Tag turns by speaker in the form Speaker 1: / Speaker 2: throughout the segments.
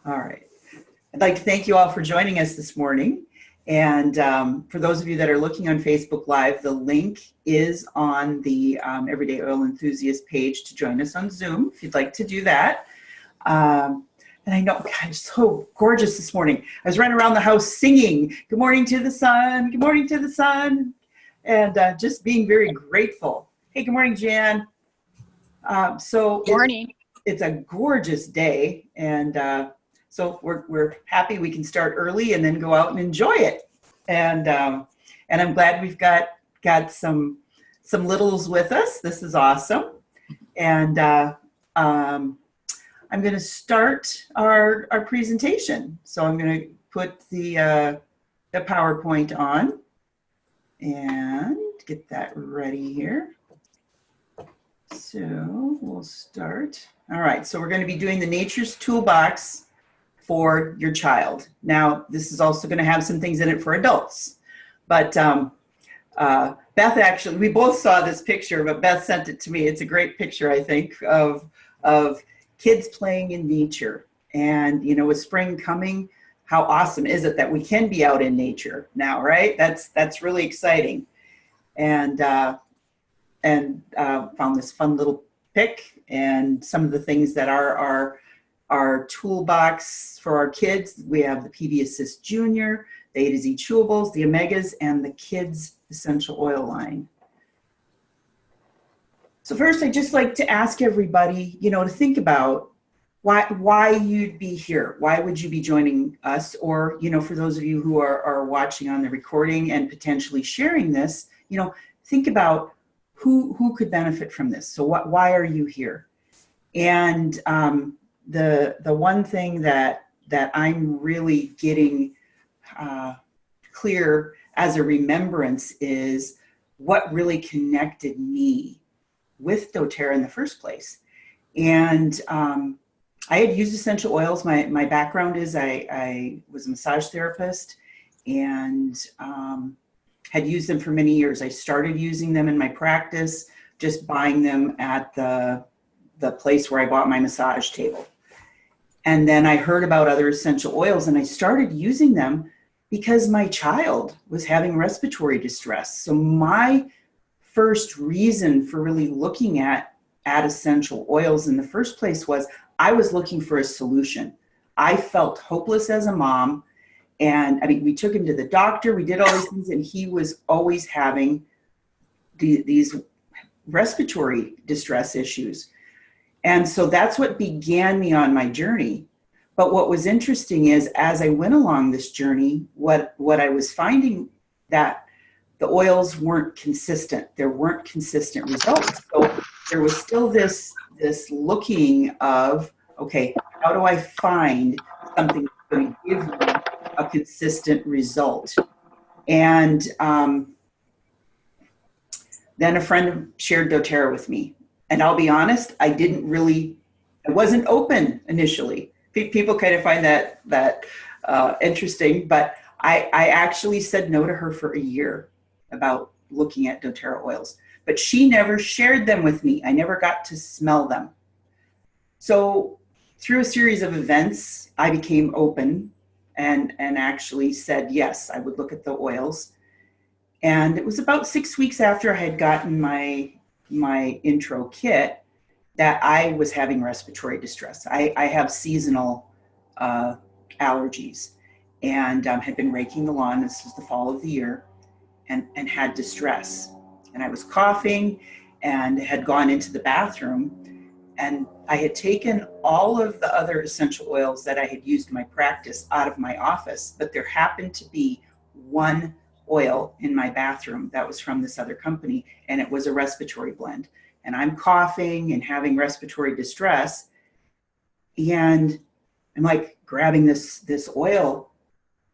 Speaker 1: All right. I'd like to thank you all for joining us this morning. And for those of you that are looking on Facebook Live, the link is on the Everyday Oil Enthusiast page to join us on Zoom, if you'd like to do that. And I know, God, it's so gorgeous this morning. I was running around the house singing, good morning to the sun, good morning to the sun, and just being very grateful. Hey, good morning, Jan. Good morning. It's a gorgeous day, and so we're happy we can start early and then go out and enjoy it. And I'm glad we've got some littles with us. This is awesome. And I'm going to start our presentation. So I'm going to put the PowerPoint on and get that ready here. So we'll start. All right, so we're going to be doing the Nature's Toolbox for your child. Now, this is also going to have some things in it for adults. But Beth, actually, we both saw this picture, but Beth sent it to me. It's a great picture, I think, of kids playing in nature. And, you know, with spring coming, how awesome is it that we can be out in nature now, right? That's really exciting. And found this fun little pic and some of the things that are our toolbox for our kids. We have the PV Assist Junior, the A to Z chewables, the Omegas, and the Kids Essential Oil line. So first, I'd just like to ask everybody, you know, to think about why you'd be here. Why would you be joining us? Or, you know, for those of you who are watching on the recording and potentially sharing this, you know, think about who could benefit from this. So why are you here? And the one thing that I'm really getting clear as a remembrance is what really connected me with doTERRA in the first place. And I had used essential oils. My background is I was a massage therapist and had used them for many years. I started using them in my practice, just buying them at the place where I bought my massage table. And then I heard about other essential oils and I started using them because my child was having respiratory distress. So my first reason for really looking at essential oils in the first place was I was looking for a solution. I felt hopeless as a mom. And I mean, we took him to the doctor, we did all these things, and he was always having these respiratory distress issues. And so that's what began me on my journey. But what was interesting is as I went along this journey, what I was finding that the oils weren't consistent. There weren't consistent results. So there was still this looking of, okay, how do I find something that's going to give me a consistent result? And then a friend shared doTERRA with me. And I'll be honest, I wasn't open initially. People kind of find that interesting, but I actually said no to her for a year about looking at doTERRA oils, but she never shared them with me. I never got to smell them. So through a series of events, I became open and actually said, yes, I would look at the oils. And it was about 6 weeks after I had gotten my intro kit that I was having respiratory distress. I have seasonal allergies and had been raking the lawn. This was the fall of the year and had distress. And I was coughing and had gone into the bathroom and I had taken all of the other essential oils that I had used in my practice out of my office, but there happened to be one oil in my bathroom that was from this other company, and it was a respiratory blend. And I'm coughing and having respiratory distress, and I'm like grabbing this oil,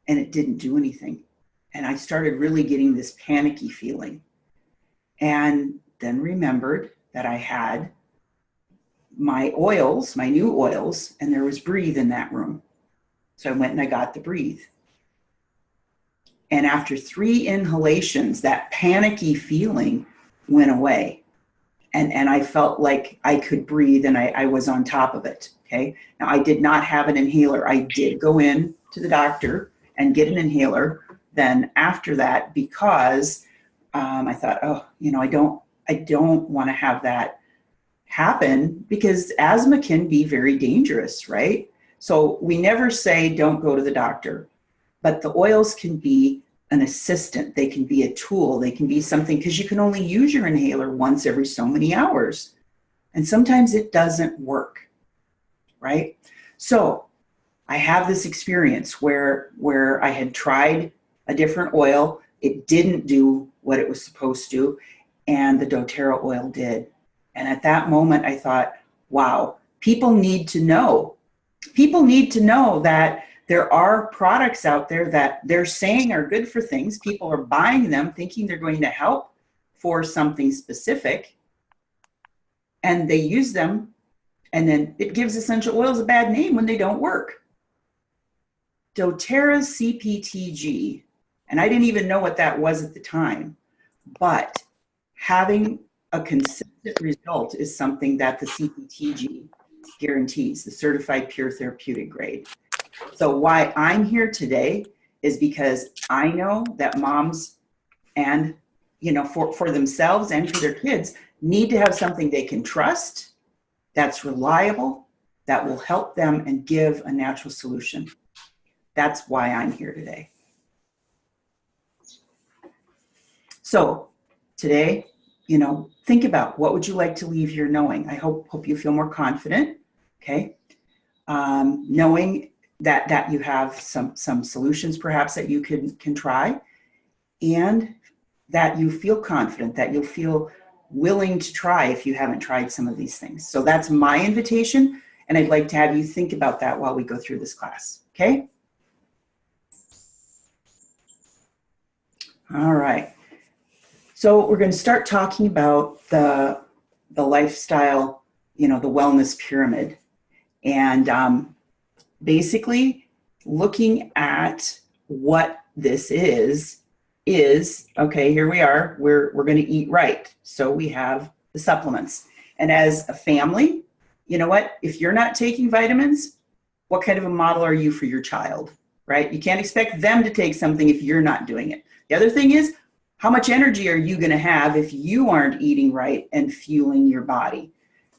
Speaker 1: and it didn't do anything. And I started really getting this panicky feeling, and then remembered that I had my oils, my new oils, and there was Breathe in that room. So I went and I got the Breathe. And after 3 inhalations, that panicky feeling went away. And I felt like I could breathe and I was on top of it. Okay. Now I did not have an inhaler. I did go in to the doctor and get an inhaler then after that, because I thought, oh, you know, I don't want to have that happen, because asthma can be very dangerous, right? So we never say don't go to the doctor, but the oils can be an assistant. They can be a tool. They can be something, because you can only use your inhaler once every so many hours. And sometimes it doesn't work, right? So I have this experience where I had tried a different oil. It didn't do what it was supposed to, and the doTERRA oil did. And at that moment, I thought, wow, people need to know. People need to know that there are products out there that they're saying are good for things. People are buying them thinking they're going to help for something specific, and they use them, and then it gives essential oils a bad name when they don't work. doTERRA CPTG, and I didn't even know what that was at the time, but having a consistent result is something that the CPTG guarantees, the Certified Pure Therapeutic Grade. So why I'm here today is because I know that moms, and you know, for themselves and for their kids, need to have something they can trust, that's reliable, that will help them and give a natural solution. That's why I'm here today. So today, you know, think about what would you like to leave here knowing. I hope you feel more confident, okay? Knowing that you have some solutions perhaps that you can try, and that you feel confident, that you'll feel willing to try if you haven't tried some of these things. So that's my invitation, and I'd like to have you think about that while we go through this class, okay? All right. So we're going to start talking about the lifestyle, you know, the wellness pyramid, and basically looking at what this is okay, here we are, we're going to eat right. So we have the supplements, and as a family, you know what, if you're not taking vitamins, what kind of a model are you for your child, right? You can't expect them to take something if you're not doing it. The other thing is, how much energy are you going to have if you aren't eating right and fueling your body?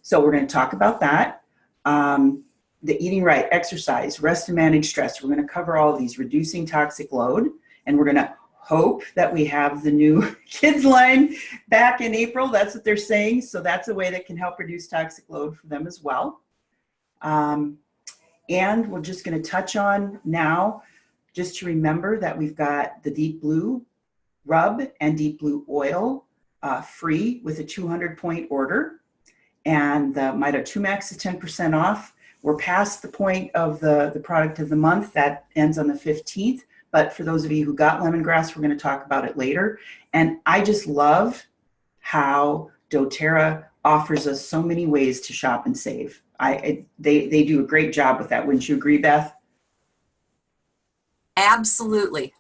Speaker 1: So we're going to talk about that. The eating right, exercise, rest and manage stress. We're going to cover all of these, reducing toxic load, and we're going to hope that we have the new kids line back in April. That's what they're saying. So that's a way that can help reduce toxic load for them as well. And we're just going to touch on now, just to remember that we've got the Deep Blue Rub and Deep Blue Oil free with a 200-point order. And the Mito 2 Max is 10% off. We're past the point of the product of the month. That ends on the 15th. But for those of you who got lemongrass, we're going to talk about it later. And I just love how doTERRA offers us so many ways to shop and save. They do a great job with that. Wouldn't you agree, Beth?
Speaker 2: Absolutely.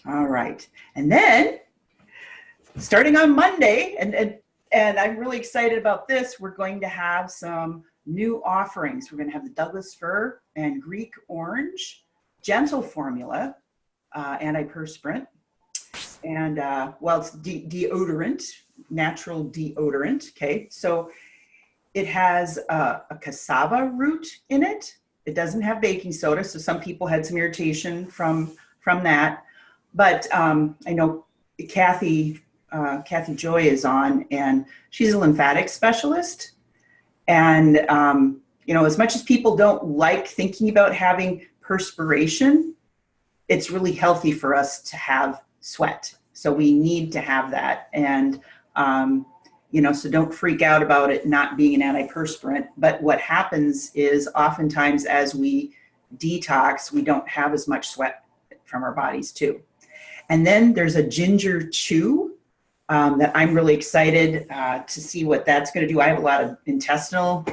Speaker 1: All right. And then starting on Monday, and I'm really excited about this, we're going to have some new offerings. We're going to have the Douglas Fir and Greek Orange Gentle Formula antiperspirant, and well, it's deodorant, natural deodorant. Okay, so it has a cassava root in it. It doesn't have baking soda, so some people had some irritation from that. But I know Kathy Joy is on, and she's a lymphatic specialist. And you know, as much as people don't like thinking about having perspiration, it's really healthy for us to have sweat. So we need to have that. And you know, so don't freak out about it not being an antiperspirant. But what happens is oftentimes as we detox, we don't have as much sweat from our bodies too. And then there's a ginger chew that I'm really excited to see what that's going to do. I have a lot of intestinal,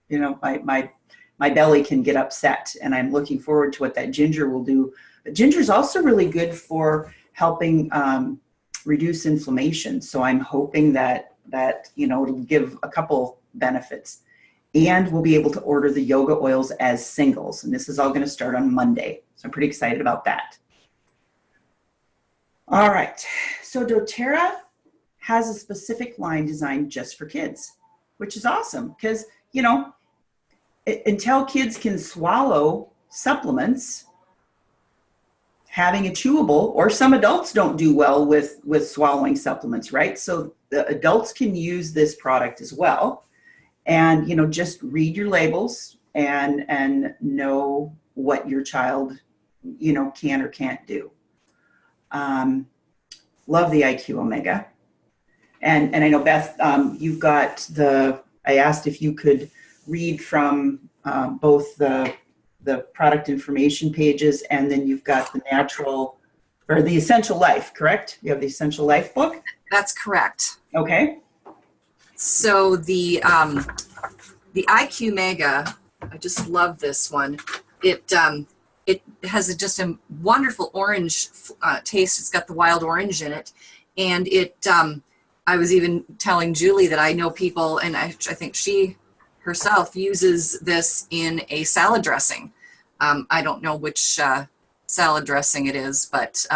Speaker 1: you know, my belly can get upset, and I'm looking forward to what that ginger will do. But ginger is also really good for helping reduce inflammation. So I'm hoping that you know, it'll give a couple benefits. And we'll be able to order the yoga oils as singles. And this is all going to start on Monday. So I'm pretty excited about that. All right. So doTERRA has a specific line designed just for kids, which is awesome because, you know, until kids can swallow supplements, having a chewable, or some adults don't do well with swallowing supplements, right? So the adults can use this product as well. And, you know, just read your labels and know what your child, you know, can or can't do. Love the IQ Omega. And I know, Beth, you've got I asked if you could read from both the product information pages, and then you've got the natural, or the Essential Life, correct? You have the Essential Life book?
Speaker 2: That's correct.
Speaker 1: Okay.
Speaker 2: So the IQ Mega, I just love this one. It has just a wonderful orange taste. It's got the wild orange in it, and I was even telling Julie that I know people, and I think she herself uses this in a salad dressing. I don't know which salad dressing it is, but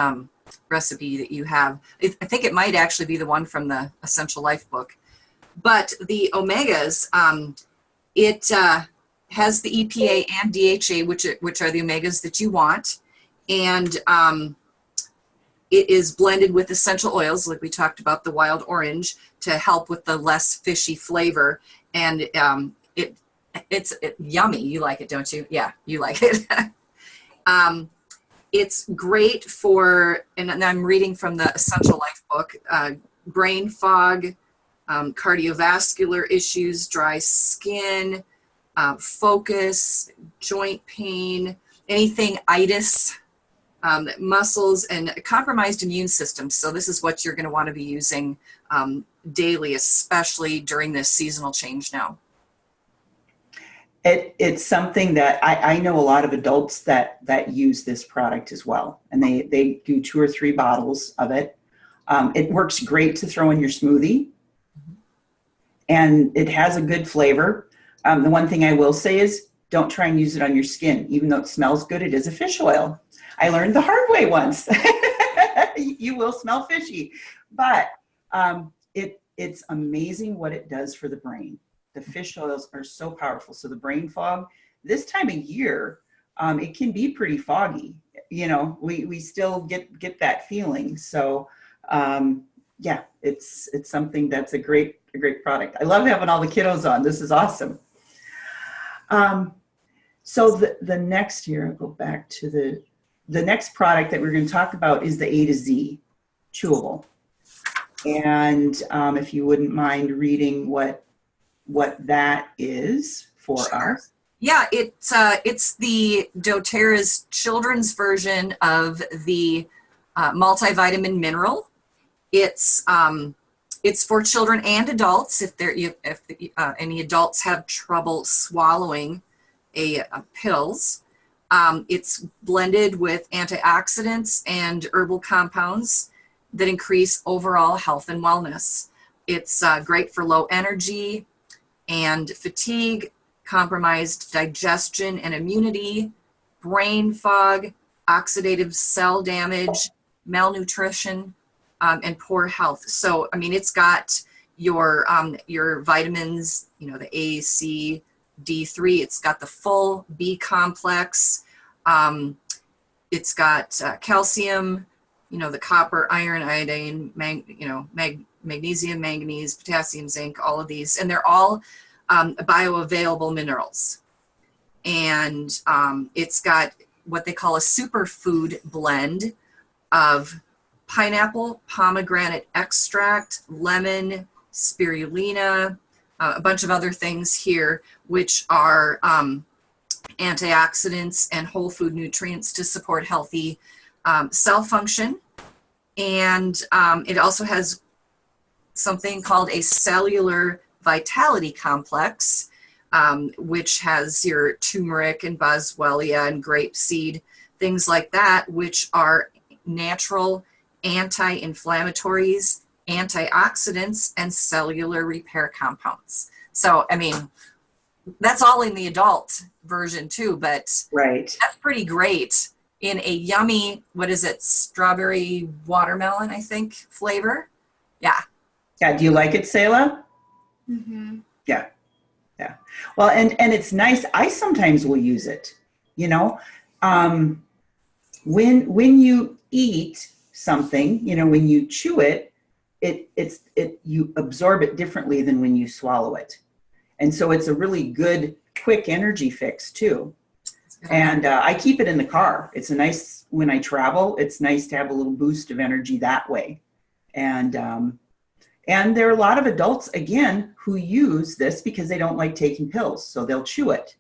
Speaker 2: recipe that you have. I think it might actually be the one from the Essential Life book. But the omegas, it has the EPA and DHA, which are the omegas that you want, and it is blended with essential oils, like we talked about, the wild orange, to help with the less fishy flavor. And it's yummy. You like it, don't you? Yeah, you like it. It's great for, and I'm reading from the Essential Life book, brain fog, cardiovascular issues, dry skin, focus, joint pain, anything itis, muscles, and a compromised immune system. So this is what you're going to want to be using daily, especially during this seasonal change now.
Speaker 1: It's something that I know a lot of adults that use this product as well. And they do 2 or 3 bottles of it. It works great to throw in your smoothie. And it has a good flavor. The one thing I will say is don't try and use it on your skin. Even though it smells good, it is a fish oil. I learned the hard way once. You will smell fishy. But it's amazing what it does for the brain. The fish oils are so powerful. So the brain fog, this time of year, it can be pretty foggy. You know, we still get that feeling. So yeah, it's something that's a great product. I love having all the kiddos on. This is awesome. So the next year, I'll go back to the next product that we're going to talk about is the A to Z chewable. And if you wouldn't mind reading what that is for us.
Speaker 2: Yeah, it's the doTERRA's children's version of the multivitamin mineral. It's for children and adults. If any adults have trouble swallowing pills, it's blended with antioxidants and herbal compounds that increase overall health and wellness. It's great for low energy and fatigue, compromised digestion and immunity, brain fog, oxidative cell damage, malnutrition, and poor health. So, I mean, it's got your vitamins, you know, the A, C, D3. It's got the full B complex. It's got calcium, you know, the copper, iron, iodine, magnesium, manganese, potassium, zinc, all of these, and they're all bioavailable minerals. And it's got what they call a superfood blend of pineapple, pomegranate extract, lemon, spirulina, a bunch of other things here, which are antioxidants and whole food nutrients to support healthy cell function. And it also has something called a cellular vitality complex, which has your turmeric and boswellia and grapeseed, things like that, which are natural anti-inflammatories, antioxidants, and cellular repair compounds. So, I mean, that's all in the adult version too, but
Speaker 1: Right.
Speaker 2: that's pretty great in a yummy, what is it, strawberry watermelon, I think, flavor. Yeah.
Speaker 1: Yeah. Do you like it, Selah?
Speaker 3: Mm-hmm.
Speaker 1: Yeah. Yeah. Well, and it's nice. I sometimes will use it, you know, when you eat something, you know, when you chew it, you absorb it differently than when you swallow it. And so it's a really good, quick energy fix too. And I keep it in the car. It's a nice, when I travel, it's nice to have a little boost of energy that way. And there are a lot of adults, again, who use this because they don't like taking pills. So they'll chew it.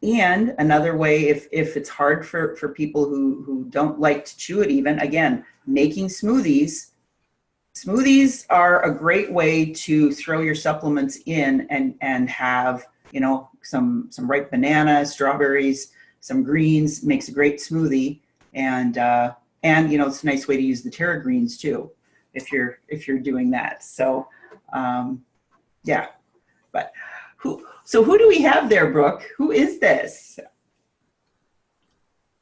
Speaker 1: And another way, if it's hard for people who don't like to chew it even, again, making smoothies. Smoothies are a great way to throw your supplements in and have, you know, some ripe banana, strawberries, some greens, makes a great smoothie. And you know, it's a nice way to use the Terra greens too, if you're doing that. So yeah, but who do we have there, Brooke? Who is this?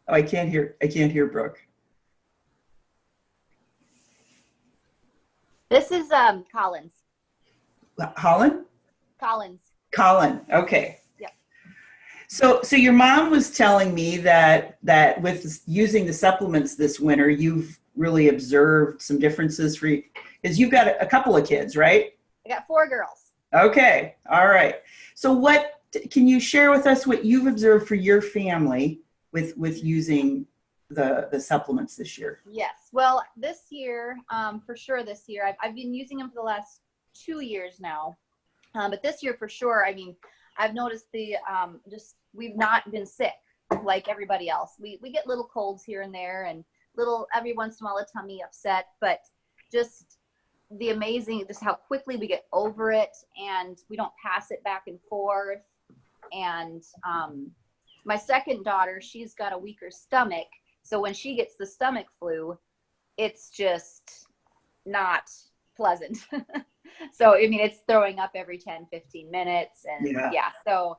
Speaker 1: Oh, I can't hear Brooke.
Speaker 3: This is Collins.
Speaker 1: Holland?
Speaker 3: Colin.
Speaker 1: Okay.
Speaker 3: Yeah.
Speaker 1: So your mom was telling me that with using the supplements this winter, you've really observed some differences for you, because you've got a couple of kids, right?
Speaker 3: I got 4 girls.
Speaker 1: Okay. All right. So what can you share with us what you've observed for your family with using the supplements this year?
Speaker 3: Yes. Well, this year, for sure this year, I've been using them for the last 2 years now. But this year for sure, I mean, I've noticed we've not been sick like everybody else. We get little colds here and there and every once in a while a tummy upset, but just just how quickly we get over it and we don't pass it back and forth. And my second daughter, she's got a weaker stomach. So when she gets the stomach flu, it's just not pleasant. So, I mean, it's throwing up every 10, 15 minutes. And yeah so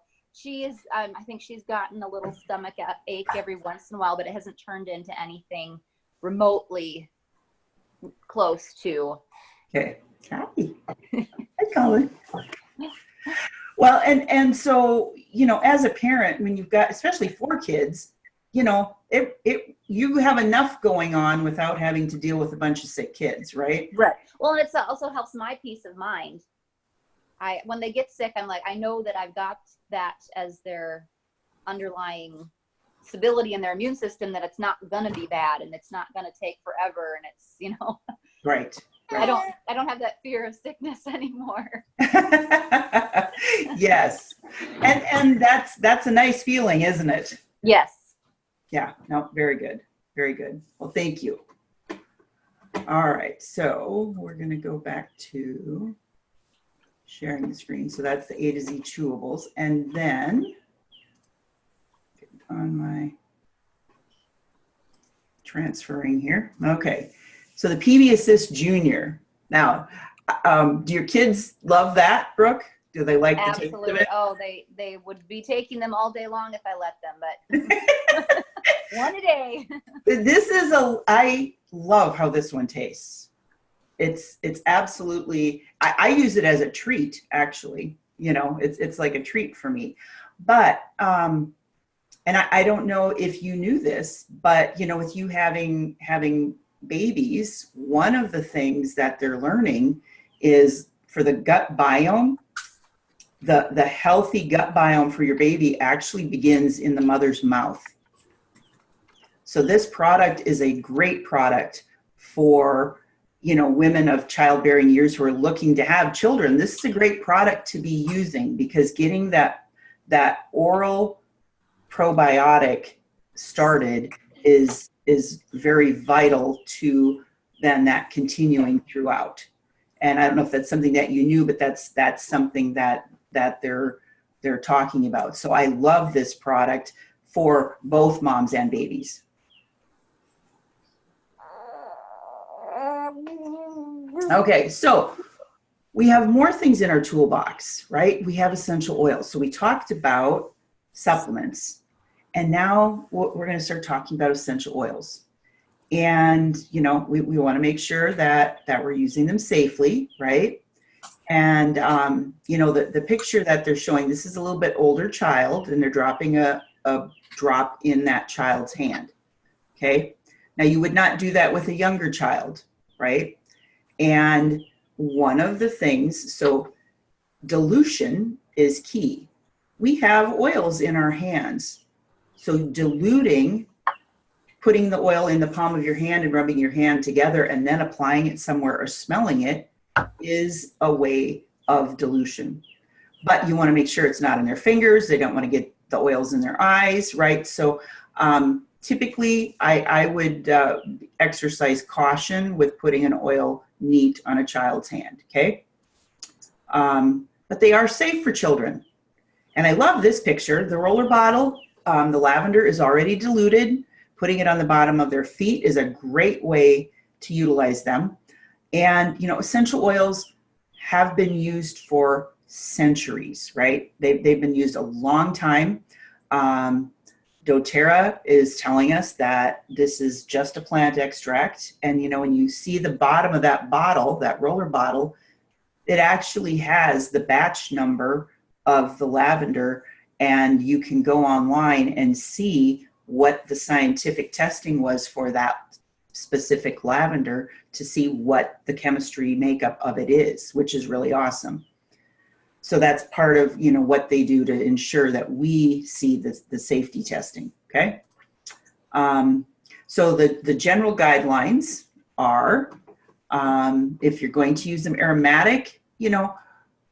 Speaker 3: I think she's gotten a little stomach ache every once in a while, but it hasn't turned into anything remotely close to.
Speaker 1: Okay. Hi. Hi, Colin. Well, and so, you know, as a parent, when you've got, especially 4 kids, you know, you have enough going on without having to deal with a bunch of sick kids, right?
Speaker 3: Right. Well, and it also helps my peace of mind. When they get sick, I'm like, I know that I've got that as their underlying stability in their immune system, that it's not gonna be bad and it's not gonna take forever, and it's, you know.
Speaker 1: Right.
Speaker 3: I don't have that fear of sickness anymore.
Speaker 1: Yes. And that's a nice feeling, isn't it?
Speaker 3: Yes.
Speaker 1: Yeah. No, very good. Very good. Well, thank you. All right. So we're going to go back to sharing the screen. So that's the A to Z chewables. And then on my transferring here. Okay. So the PB Assist Junior. Now, do your kids love that, Brooke? Do they like the taste of it?
Speaker 3: Oh, they would be taking them all day long if I let them, but one a day.
Speaker 1: I love how this one tastes. It's absolutely, I use it as a treat, actually. You know, it's like a treat for me. But, and I don't know if you knew this, but, you know, with you having babies, one of the things that they're learning is for the gut biome, the healthy gut biome for your baby actually begins in the mother's mouth. So this product is a great product for, you know, women of childbearing years who are looking to have children. This is a great product to be using, because getting that oral probiotic started is very vital to then that continuing throughout. And I don't know if that's something that you knew, but that's something that they're talking about. So I love this product for both moms and babies. Okay, so we have more things in our toolbox, right? We have essential oils. So we talked about supplements, and now we're going to start talking about essential oils. And, you know, we want to make sure that we're using them safely, right? And, you know, the picture that they're showing, this is a little bit older child, and they're dropping a drop in that child's hand, okay? Now, you would not do that with a younger child, right? And one of the things, so dilution is key. We have oils in our hands. So diluting, putting the oil in the palm of your hand and rubbing your hand together and then applying it somewhere or smelling it is a way of dilution. But you want to make sure it's not in their fingers. They don't want to get the oils in their eyes, right? So typically I would exercise caution with putting an oil neat on a child's hand, okay? But they are safe for children. And I love this picture. The roller bottle, the lavender is already diluted. Putting it on the bottom of their feet is a great way to utilize them. And, you know, essential oils have been used for centuries, right? They've been used a long time. doTERRA is telling us that this is just a plant extract. And, you know, when you see the bottom of that bottle, that roller bottle, it actually has the batch number of the lavender, and you can go online and see what the scientific testing was for that specific lavender to see what the chemistry makeup of it is, which is really awesome. So that's part of, you know, what they do to ensure that we see the safety testing, okay? So the general guidelines are, if you're going to use them aromatic, you know,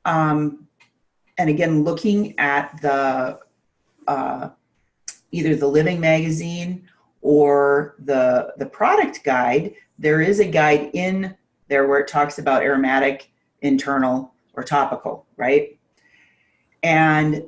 Speaker 1: and again, looking at the either the Living magazine or the product guide, there is a guide in there where it talks about aromatic, internal, or topical, right? And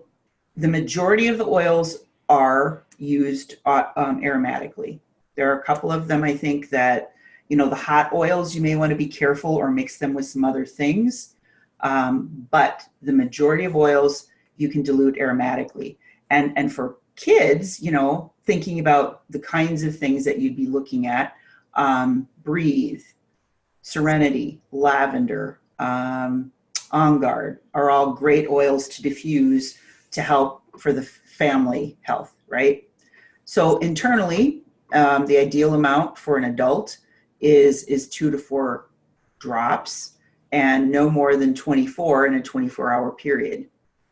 Speaker 1: the majority of the oils are used aromatically. There are a couple of them, I think, that, you know, the hot oils, you may want to be careful or mix them with some other things. But the majority of oils you can dilute aromatically. And for kids, you know, thinking about the kinds of things that you'd be looking at, Breathe, Serenity, Lavender, On Guard are all great oils to diffuse to help for the family health, right? So internally, the ideal amount for an adult is 2 to 4 drops, and no more than 24 in a 24-hour period.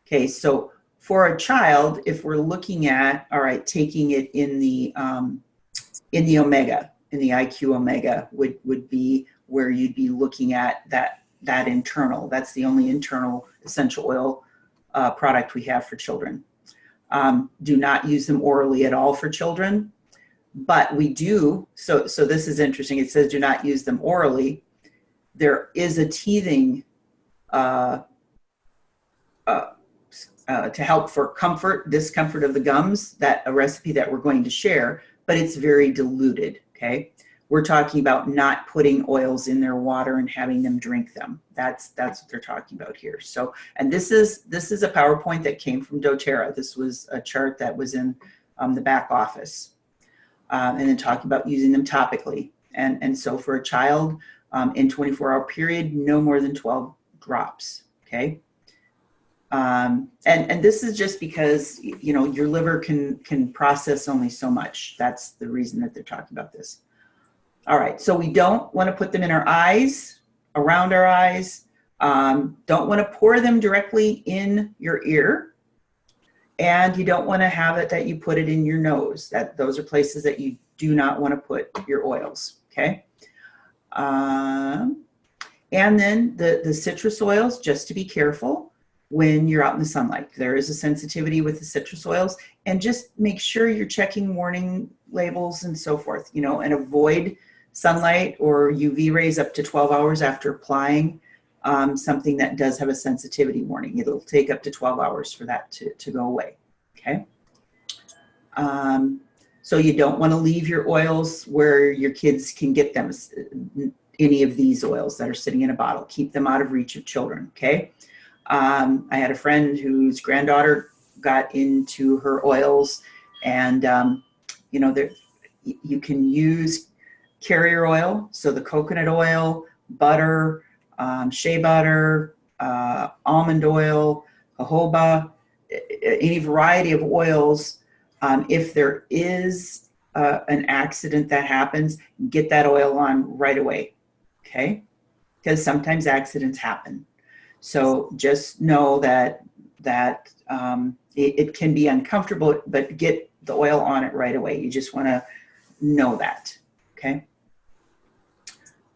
Speaker 1: Okay, so for a child, if we're looking at, all right, taking it in the omega, in the IQ omega would be where you'd be looking at that internal. That's the only internal essential oil product we have for children. Do not use them orally at all for children, but we do, so this is interesting. It says do not use them orally. There is a teething to help for comfort, discomfort of the gums, that a recipe that we're going to share, but it's very diluted, okay? We're talking about not putting oils in their water and having them drink them. That's what they're talking about here. So, and this is a PowerPoint that came from doTERRA. This was a chart that was in the back office. And then talking about using them topically. And so for a child, in 24-hour period, no more than 12 drops, okay? And this is just because, you know, your liver can process only so much. That's the reason that they're talking about this. All right, so we don't want to put them in our eyes, around our eyes. Don't want to pour them directly in your ear. And you don't want to have it that you put it in your nose. Those are places that you do not want to put your oils, okay? And then the citrus oils, just to be careful when you're out in the sunlight. There is a sensitivity with the citrus oils, and just make sure you're checking warning labels and so forth, you know, and avoid sunlight or UV rays up to 12 hours after applying something that does have a sensitivity warning. It'll take up to 12 hours for that to go away, okay? So you don't want to leave your oils where your kids can get them. any of these oils that are sitting in a bottle. Keep them out of reach of children, okay? I had a friend whose granddaughter got into her oils, and you know, you can use carrier oil, so the coconut oil, butter, shea butter, almond oil, jojoba, any variety of oils. If there is an accident that happens, get that oil on right away, okay? Because sometimes accidents happen. So just know that it can be uncomfortable, but get the oil on it right away. You just want to know that, okay?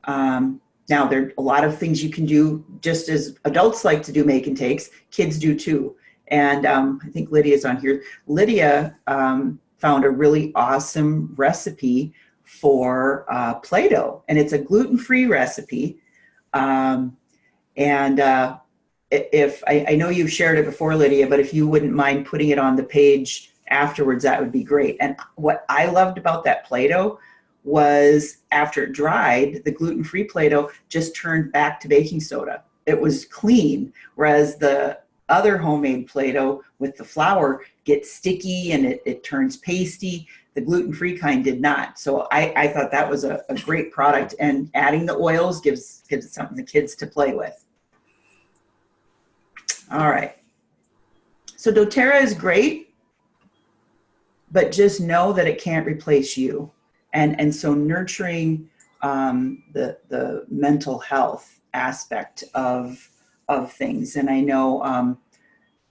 Speaker 1: Now, there are a lot of things you can do, just as adults like to do make and takes, kids do too. And I think Lydia's on here. Lydia found a really awesome recipe for Play-Doh, and it's a gluten-free recipe. If I know you've shared it before, Lydia, but if you wouldn't mind putting it on the page afterwards, that would be great. And what I loved about that Play-Doh was after it dried, the gluten-free Play-Doh just turned back to baking soda. It was clean, whereas the other homemade Play-Doh with the flour gets sticky and it turns pasty. The gluten-free kind did not. So I thought that was a great product, and adding the oils gives it something the kids to play with. All right. So doTERRA is great, but just know that it can't replace you. And so nurturing the mental health aspect of things. And I know,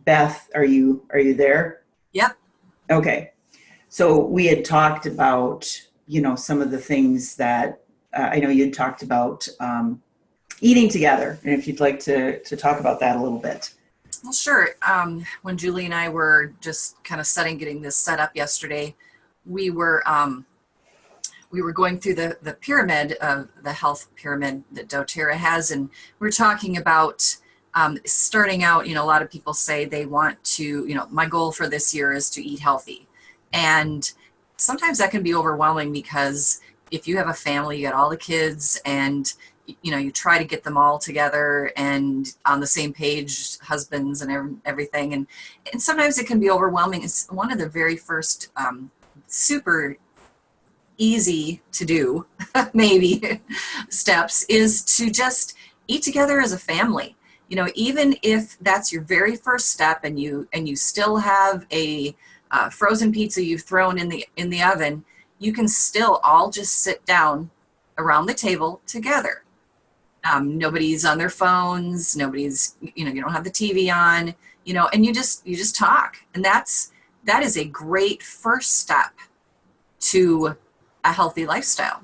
Speaker 1: Beth, are you there?
Speaker 2: Yep.
Speaker 1: Okay. So we had talked about, you know, some of the things that I know you had talked about eating together. And if you'd like to talk about that a little bit.
Speaker 2: Well, sure. When Julie and I were just kind of getting this set up yesterday, we were going through the pyramid of the health pyramid that doTERRA has, and we're talking about starting out. You know, a lot of people say they want to, you know, my goal for this year is to eat healthy, and sometimes that can be overwhelming because if you have a family, you got all the kids, and you know, you try to get them all together and on the same page, husbands and everything. And sometimes it can be overwhelming. It's one of the very first super easy to do, maybe, steps is to just eat together as a family. You know, even if that's your very first step and you still have a frozen pizza you've thrown in the oven, you can still all just sit down around the table together. Nobody's on their phones, nobody's, you know, you don't have the TV on, you know, and you just talk. And that is a great first step to a healthy lifestyle.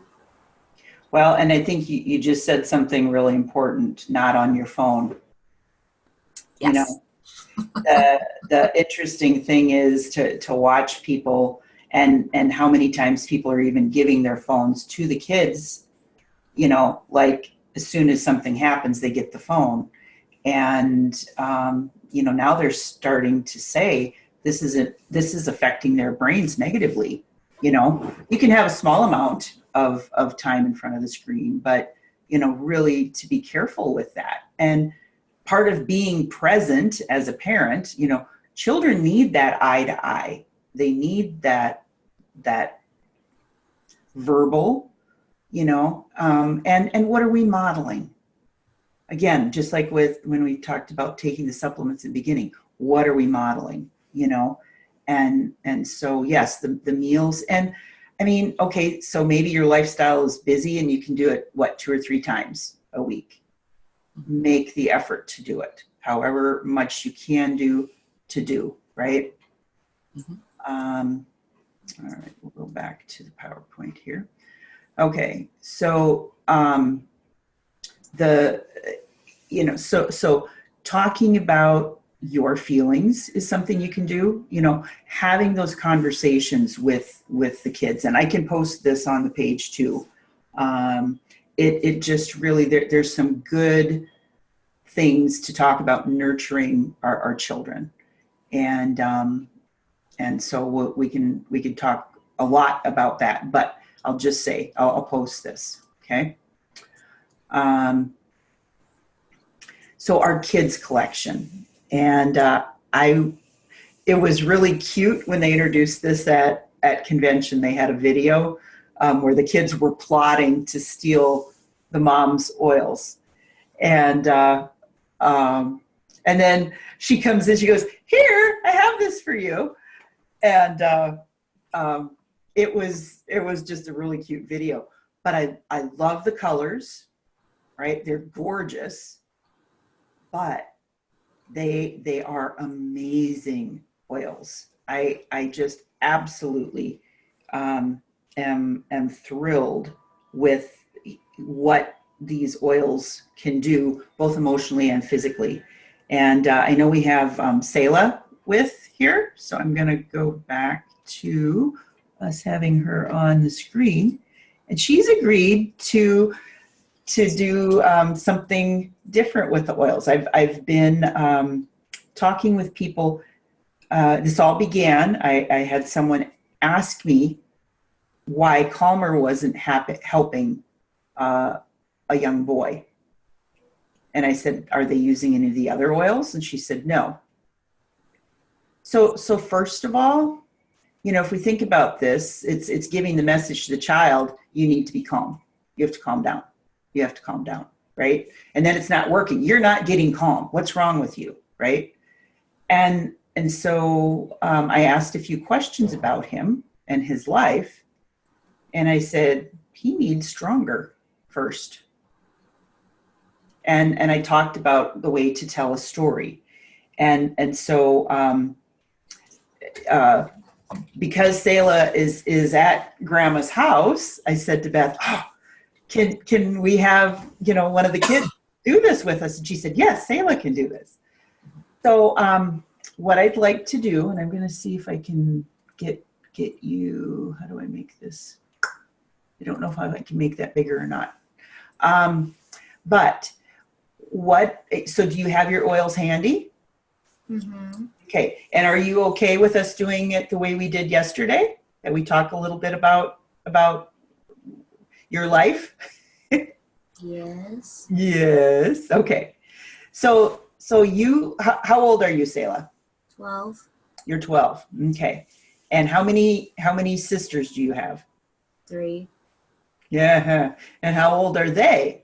Speaker 1: Well, and I think you just said something really important, not on your phone.
Speaker 2: Yes.
Speaker 1: You know, the interesting thing is to watch people and how many times people are even giving their phones to the kids, you know, like, as soon as something happens, they get the phone. And, you know, now they're starting to say, this is affecting their brains negatively. You know, you can have a small amount of time in front of the screen, but, you know, really to be careful with that. And part of being present as a parent, you know, children need that eye to eye. They need that verbal, you know, and what are we modeling? Again, just like when we talked about taking the supplements in the beginning, what are we modeling, you know? And so, yes, the meals. And I mean, okay, so maybe your lifestyle is busy and you can do it, 2 or 3 times a week. Make the effort to do it, however much you can do, right?
Speaker 2: Mm-hmm.
Speaker 1: All right, we'll go back to the PowerPoint here. Okay, so so talking about your feelings is something you can do, you know, having those conversations with the kids. And I can post this on the page too. It just really, there's some good things to talk about nurturing our children. And so we can talk a lot about that, but I'll just say, I'll post this, okay? So our kids collection, and it was really cute when they introduced this at convention. They had a video where the kids were plotting to steal the mom's oils, and then she comes in, she goes, "Here, I have this for you," and it was just a really cute video. But I love the colors, right? They're gorgeous, but they are amazing oils. I just absolutely am thrilled with what these oils can do, both emotionally and physically. And I know we have Selah with here, so I'm going to go back to us having her on the screen. And she's agreed to do something different with the oils. I've been talking with people. This all began, I had someone ask me why Calmer wasn't helping a young boy. And I said, "Are they using any of the other oils?" And she said, "No." So first of all, if we think about this, it's giving the message to the child, you need to be calm. You have to calm down. You have to calm down, right? And then it's not working. You're not getting calm. What's wrong with you, right? And so I asked a few questions about him and his life. And I said, he needs stronger first. And I talked about the way to tell a story. And so because Selah is at Grandma's house, I said to Beth, "Oh, can we have, one of the kids do this with us?" And she said, "Yes, Selah can do this." So what I'd like to do, and I'm going to see if I can get you, how do I make this? I don't know if I can make that bigger or not. So do you have your oils handy?
Speaker 4: Mm-hmm.
Speaker 1: Okay. And are you okay with us doing it the way we did yesterday? That we talk a little bit about your life?
Speaker 4: Yes.
Speaker 1: Yes. Okay. So you, how old are you, Selah?
Speaker 4: 12.
Speaker 1: You're 12. Okay. And how many sisters do you have?
Speaker 4: 3.
Speaker 1: Yeah. And how old are they?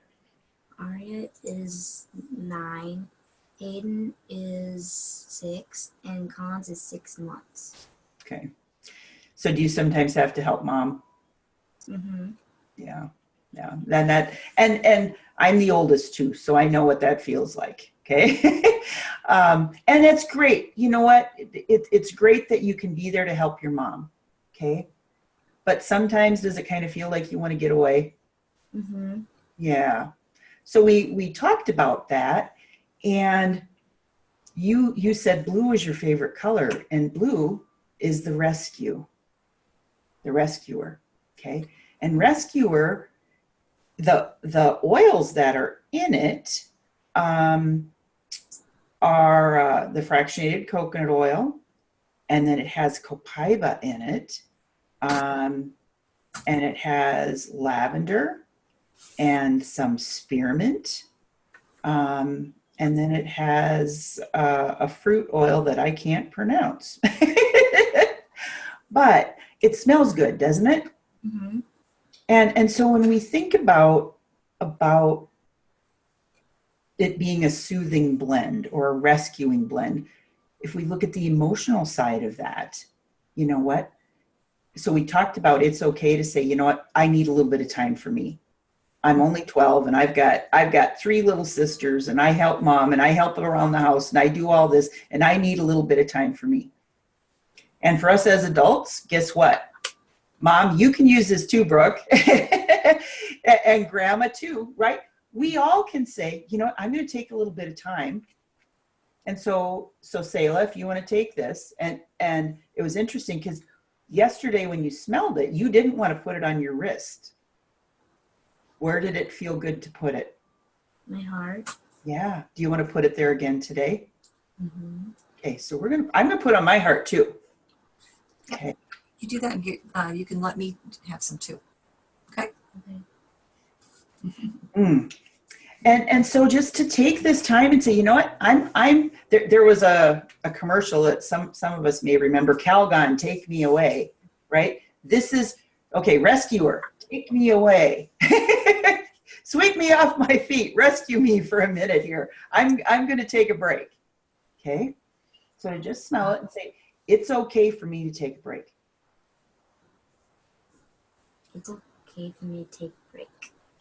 Speaker 4: Arya is 9. Aiden is 6. And Cons is 6 months.
Speaker 1: Okay. So do you sometimes have to help mom?
Speaker 4: Mm-hmm.
Speaker 1: Yeah. Yeah. And I'm the oldest too, so I know what that feels like. Okay. And that's great. You know what? It's great that you can be there to help your mom. Okay. But sometimes does it kind of feel like you want to get away?
Speaker 4: Mm-hmm.
Speaker 1: Yeah. So we talked about that, and you said blue is your favorite color, and blue is the rescuer. Okay. And rescuer, the oils that are in it are the fractionated coconut oil, and then it has copaiba in it, and it has lavender and some spearmint, and then it has a fruit oil that I can't pronounce. But it smells good, doesn't it?
Speaker 4: Mm-hmm.
Speaker 1: And so when we think about it being a soothing blend or a rescuing blend, if we look at the emotional side of that, you know what? So we talked about it's okay to say, you know what, I need a little bit of time for me. I'm only 12 and I've got 3 little sisters, and I help mom and I help around the house and I do all this, and I need a little bit of time for me. And for us as adults, guess what? Mom, you can use this too, Brooke, and Grandma too, right? We all can say, you know what, I'm going to take a little bit of time. And so Selah, if you want to take this, and it was interesting because yesterday when you smelled it, you didn't want to put it on your wrist. Where did it feel good to put it?
Speaker 4: My heart.
Speaker 1: Yeah. Do you want to put it there again today?
Speaker 4: Mm-hmm.
Speaker 1: Okay. So I'm going to put it on my heart too. Okay.
Speaker 2: You do that, and you can let me have some too. Okay.
Speaker 4: Okay.
Speaker 1: And so just to take this time and say, you know what, I'm there was a commercial that some of us may remember, Calgon, take me away, right? This is, okay, rescuer, take me away. Sweep me off my feet, rescue me for a minute here. I'm gonna take a break, okay? So to just smell it and say, it's okay for me to take a break.
Speaker 4: It's okay for me to take a break.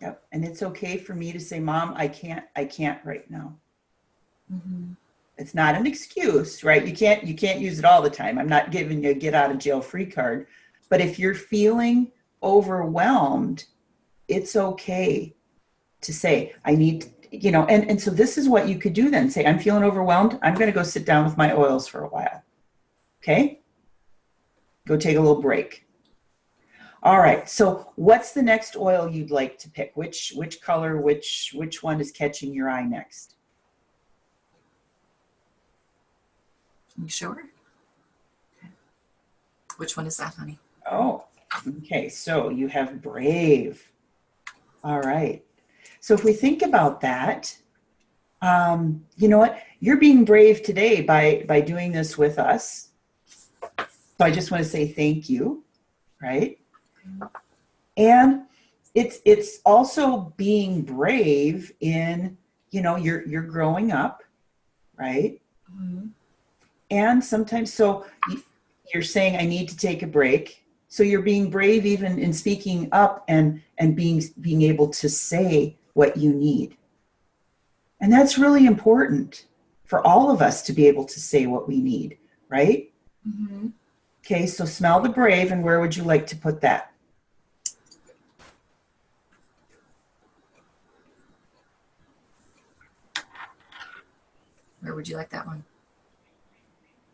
Speaker 1: Yep, and it's okay for me to say, Mom, I can't right now.
Speaker 4: Mm-hmm.
Speaker 1: It's not an excuse, right? You can't use it all the time. I'm not giving you a get out of jail free card. But if you're feeling overwhelmed, it's okay to say, I need, you know, and so this is what you could do then. Say, I'm feeling overwhelmed. I'm going to go sit down with my oils for a while. Okay? Go take a little break. All right. So what's the next oil you'd like to pick? Which color, which one is catching your eye next?
Speaker 2: You sure? Okay. Which one is that, honey?
Speaker 1: Oh, okay. So you have Brave. All right. So if we think about that, you know what? You're being brave today by doing this with us. So I just want to say thank you, right? And it's also being brave in, you know, you're growing up, right?
Speaker 4: Mm-hmm.
Speaker 1: And sometimes, so you're saying, I need to take a break. So you're being brave even in speaking up and being able to say what you need. And that's really important for all of us to be able to say what we need, right?
Speaker 4: Mm-hmm.
Speaker 1: Okay, so smell the Brave, and where would you like to put that?
Speaker 2: Where would you like that one?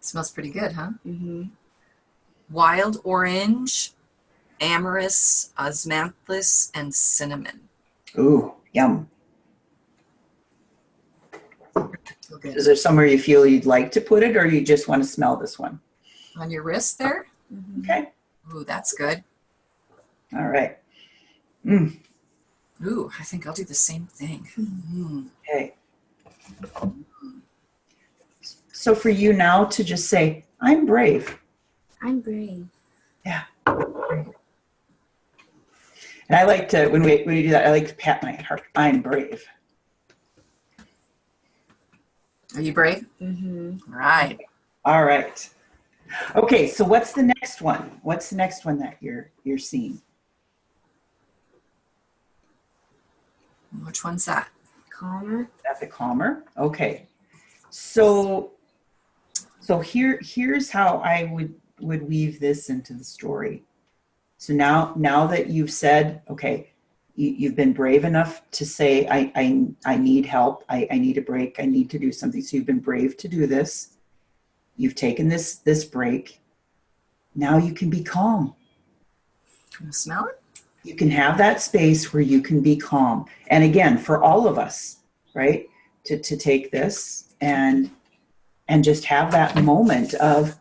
Speaker 2: Smells pretty good, huh?
Speaker 4: Mm-hmm.
Speaker 2: Wild orange, amorous, osmanthus, and cinnamon.
Speaker 1: Ooh, yum.
Speaker 2: Feel good.
Speaker 1: Is there somewhere you feel you'd like to put it, or you just want to smell this one?
Speaker 2: On your wrist there?
Speaker 4: Mm-hmm.
Speaker 1: Okay.
Speaker 2: Ooh, that's good.
Speaker 1: All right.
Speaker 2: Ooh, I think I'll do the same thing. Mm.
Speaker 1: Okay. So for you now to just say, I'm brave.
Speaker 4: I'm brave.
Speaker 1: Yeah. And I like to, when we do that, I like to pat my heart. I'm brave.
Speaker 2: Are you brave?
Speaker 4: Mm-hmm.
Speaker 2: All right.
Speaker 1: All right. Okay, so what's the next one? What's the next one that you're seeing?
Speaker 2: Which one's that?
Speaker 4: Calmer.
Speaker 1: Is that the calmer? Okay. So here's how I would weave this into the story. So now that you've said, okay, you've been brave enough to say, I need help. I need a break. I need to do something. So you've been brave to do this. You've taken this break. Now you can be calm.
Speaker 2: Can you smell it?
Speaker 1: You can have that space where you can be calm. And again, for all of us, right, to take this and just have that moment of,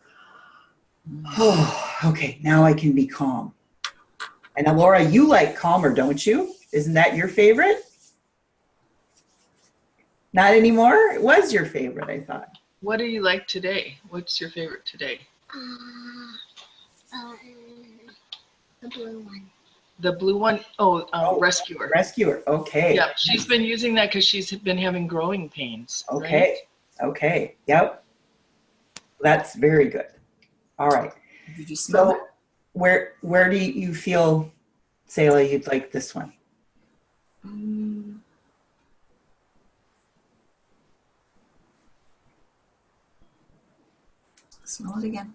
Speaker 1: oh, okay, now I can be calm. And now, Laura, you like calmer, don't you? Isn't that your favorite? Not anymore? It was your favorite, I thought.
Speaker 5: What do you like today? What's your favorite today?
Speaker 6: The blue one.
Speaker 5: The blue one? Rescuer.
Speaker 1: Rescuer, okay.
Speaker 5: Yeah, she's been using that because she's been having growing pains.
Speaker 1: Okay, okay, yep. That's very good. All right.
Speaker 2: Did you smell it?
Speaker 1: So where do you feel, Selah, you'd like this one?
Speaker 2: Smell it again.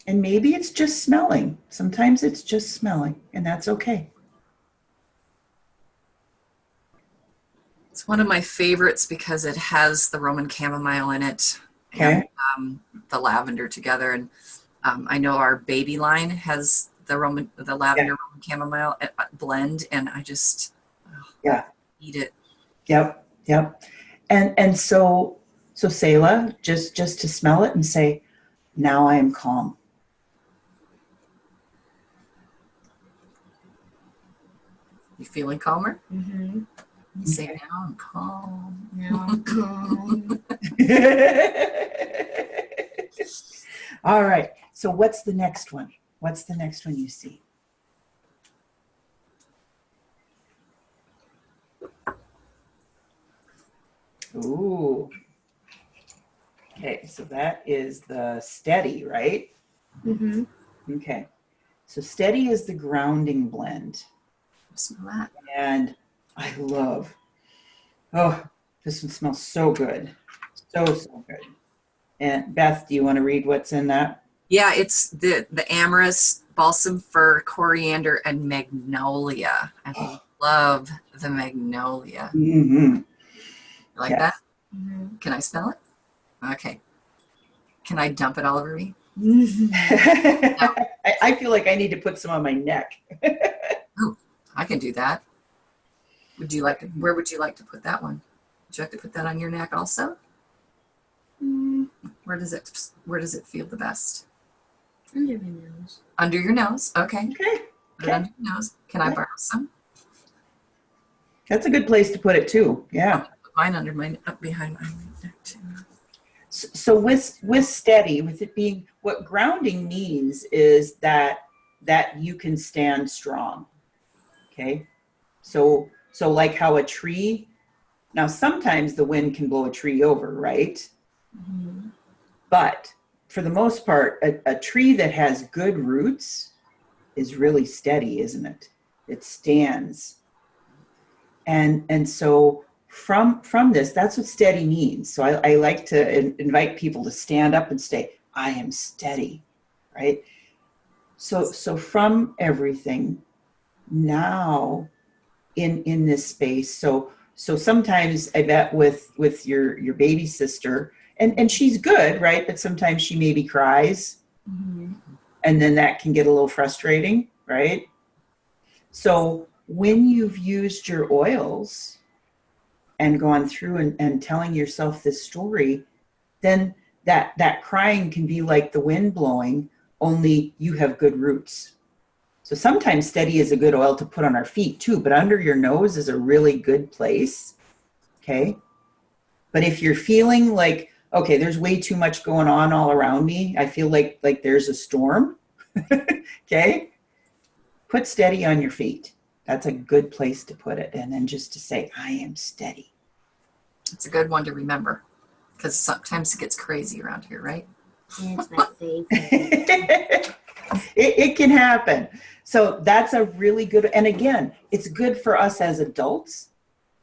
Speaker 1: And maybe it's just smelling. Sometimes it's just smelling, and that's okay.
Speaker 2: It's one of my favorites because it has the Roman chamomile in it.
Speaker 1: Okay.
Speaker 2: And the lavender together. And I know our baby line has the lavender Roman chamomile blend, and I just eat it.
Speaker 1: Yep. And so Selah, just to smell it and say, now I am calm.
Speaker 2: You feeling calmer?
Speaker 4: Mm-hmm.
Speaker 2: You say, now I'm calm.
Speaker 4: Now I'm calm.
Speaker 1: All right. So what's the next one? What's the next one you see? Ooh. Okay, so that is the steady, right?
Speaker 4: Mm-hmm.
Speaker 1: Okay. So steady is the grounding blend.
Speaker 2: Smell that.
Speaker 1: And I love, oh, this one smells so good. So good. And Beth, do you want to read what's in that?
Speaker 2: Yeah, it's the amorous, balsam fir, coriander, and magnolia. I love the magnolia.
Speaker 1: Mm-hmm.
Speaker 2: You like
Speaker 1: Yes.
Speaker 2: that?
Speaker 4: Mm-hmm.
Speaker 2: Can I smell it? Okay. Can I dump it all over me?
Speaker 1: I feel like I need to put some on my neck.
Speaker 2: Oh, I can do that. Would you like to, where would you like to put that one? Would you like to put that on your neck also?
Speaker 4: Mm,
Speaker 2: Where does it feel the best?
Speaker 4: under my nose.
Speaker 2: Under your nose. Okay.
Speaker 1: Okay.
Speaker 2: Put it under your nose. Can I borrow some?
Speaker 1: That's a good place to put it too. Yeah.
Speaker 2: Put mine under my, up behind my neck too.
Speaker 1: So with steady, with it being, what grounding means is that you can stand strong. Okay. So like how a tree, now sometimes the wind can blow a tree over, right?
Speaker 4: Mm-hmm.
Speaker 1: But for the most part, a tree that has good roots is really steady, isn't it? It stands. And so from this, that's what steady means. So I like to invite people to stand up and say, I am steady, right? So from everything now in this space. So sometimes I bet with your baby sister, and she's good, right? But sometimes she maybe cries,
Speaker 4: Mm-hmm.
Speaker 1: and then that can get a little frustrating, right? So when you've used your oils and gone through and telling yourself this story, then that crying can be like the wind blowing, only you have good roots. So sometimes steady is a good oil to put on our feet too, but under your nose is a really good place. Okay. But if you're feeling like, okay, there's way too much going on all around me, I feel like there's a storm. Okay. Put steady on your feet. That's a good place to put it. And then just to say, I am steady.
Speaker 2: It's a good one to remember because sometimes it gets crazy around here, right?
Speaker 4: It's my favorite.
Speaker 1: It can happen. So that's a really good, and again, it's good for us as adults,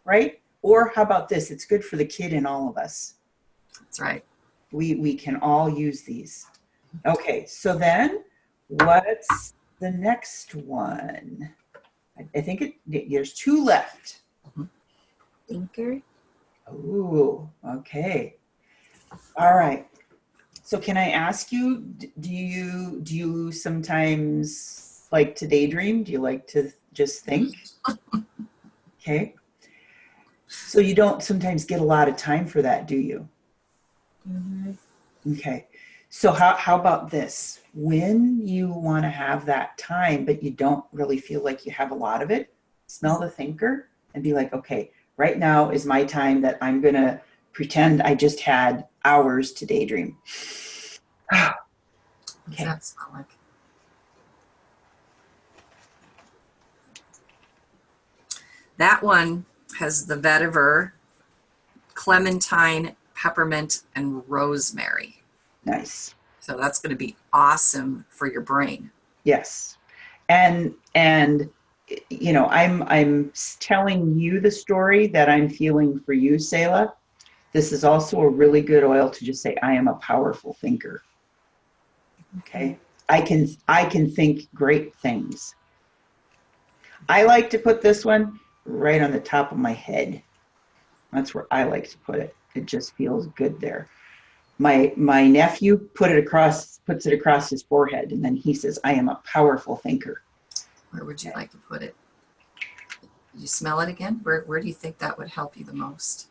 Speaker 1: right? Or how about this? It's good for the kid in all of us.
Speaker 2: That's right.
Speaker 1: We can all use these. Okay, so then what's the next one? I think there's two left.
Speaker 4: Thinker.
Speaker 1: Ooh, okay. All right. So can I ask you, do you sometimes like to daydream? Do you like to just think? Okay. So you don't sometimes get a lot of time for that, do you?
Speaker 4: Mm-hmm.
Speaker 1: Okay. So how about this? When you want to have that time, but you don't really feel like you have a lot of it, smell the thinker and be like, okay, right now is my time that I'm going to pretend I just had hours to daydream.
Speaker 2: What's
Speaker 1: Okay.
Speaker 2: that smell like? That one has the vetiver, clementine, peppermint, and rosemary.
Speaker 1: Nice.
Speaker 2: So that's going to be awesome for your brain.
Speaker 1: Yes. And you know, I'm telling you the story that I'm feeling for you, Selah. This is also a really good oil to just say, I am a powerful thinker. Okay. I can think great things. I like to put this one right on the top of my head. That's where I like to put it. It just feels good there. My nephew puts it across his forehead, and then he says, I am a powerful thinker.
Speaker 2: Where would you like to put it? Did you smell it again? Where do you think that would help you the most?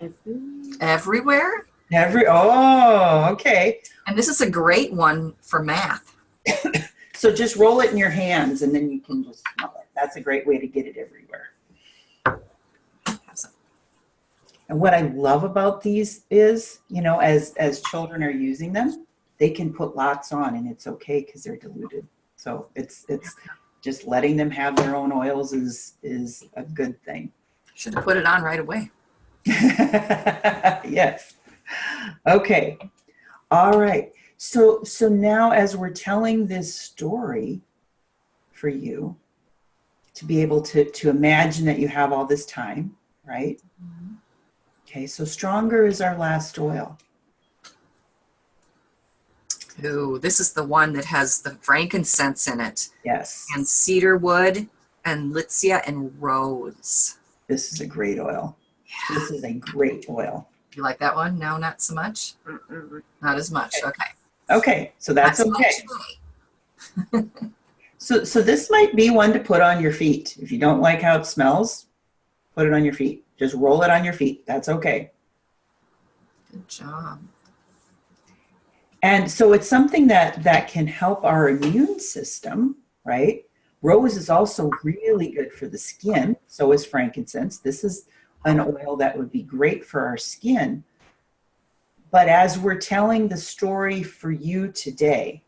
Speaker 4: Everywhere.
Speaker 2: Everywhere?
Speaker 1: Okay.
Speaker 2: And this is a great one for math.
Speaker 1: So just roll it in your hands and then you can just smell it. That's a great way to get it everywhere. And what I love about these is, you know, as children are using them, they can put lots on and it's okay because they're diluted. So it's just letting them have their own oils is a good thing.
Speaker 2: Should have put it on right away.
Speaker 1: Yes. Okay. All right. So now as we're telling this story for you to be able to imagine that you have all this time, right?
Speaker 2: Mm-hmm.
Speaker 1: Okay. So Stronger is our last oil.
Speaker 2: Ooh, this is the one that has the frankincense in it.
Speaker 1: Yes.
Speaker 2: And cedar wood and litsea and rose.
Speaker 1: This is a great oil. Yeah. This is a great oil.
Speaker 2: You like that one? No, not so much? Not as much. Okay.
Speaker 1: Okay. So that's okay. So this might be one to put on your feet. If you don't like how it smells, put it on your feet. Just roll it on your feet. That's okay.
Speaker 2: Good job.
Speaker 1: And so it's something that can help our immune system, right? Rose is also really good for the skin. So is frankincense. This is an oil that would be great for our skin. But as we're telling the story for you today,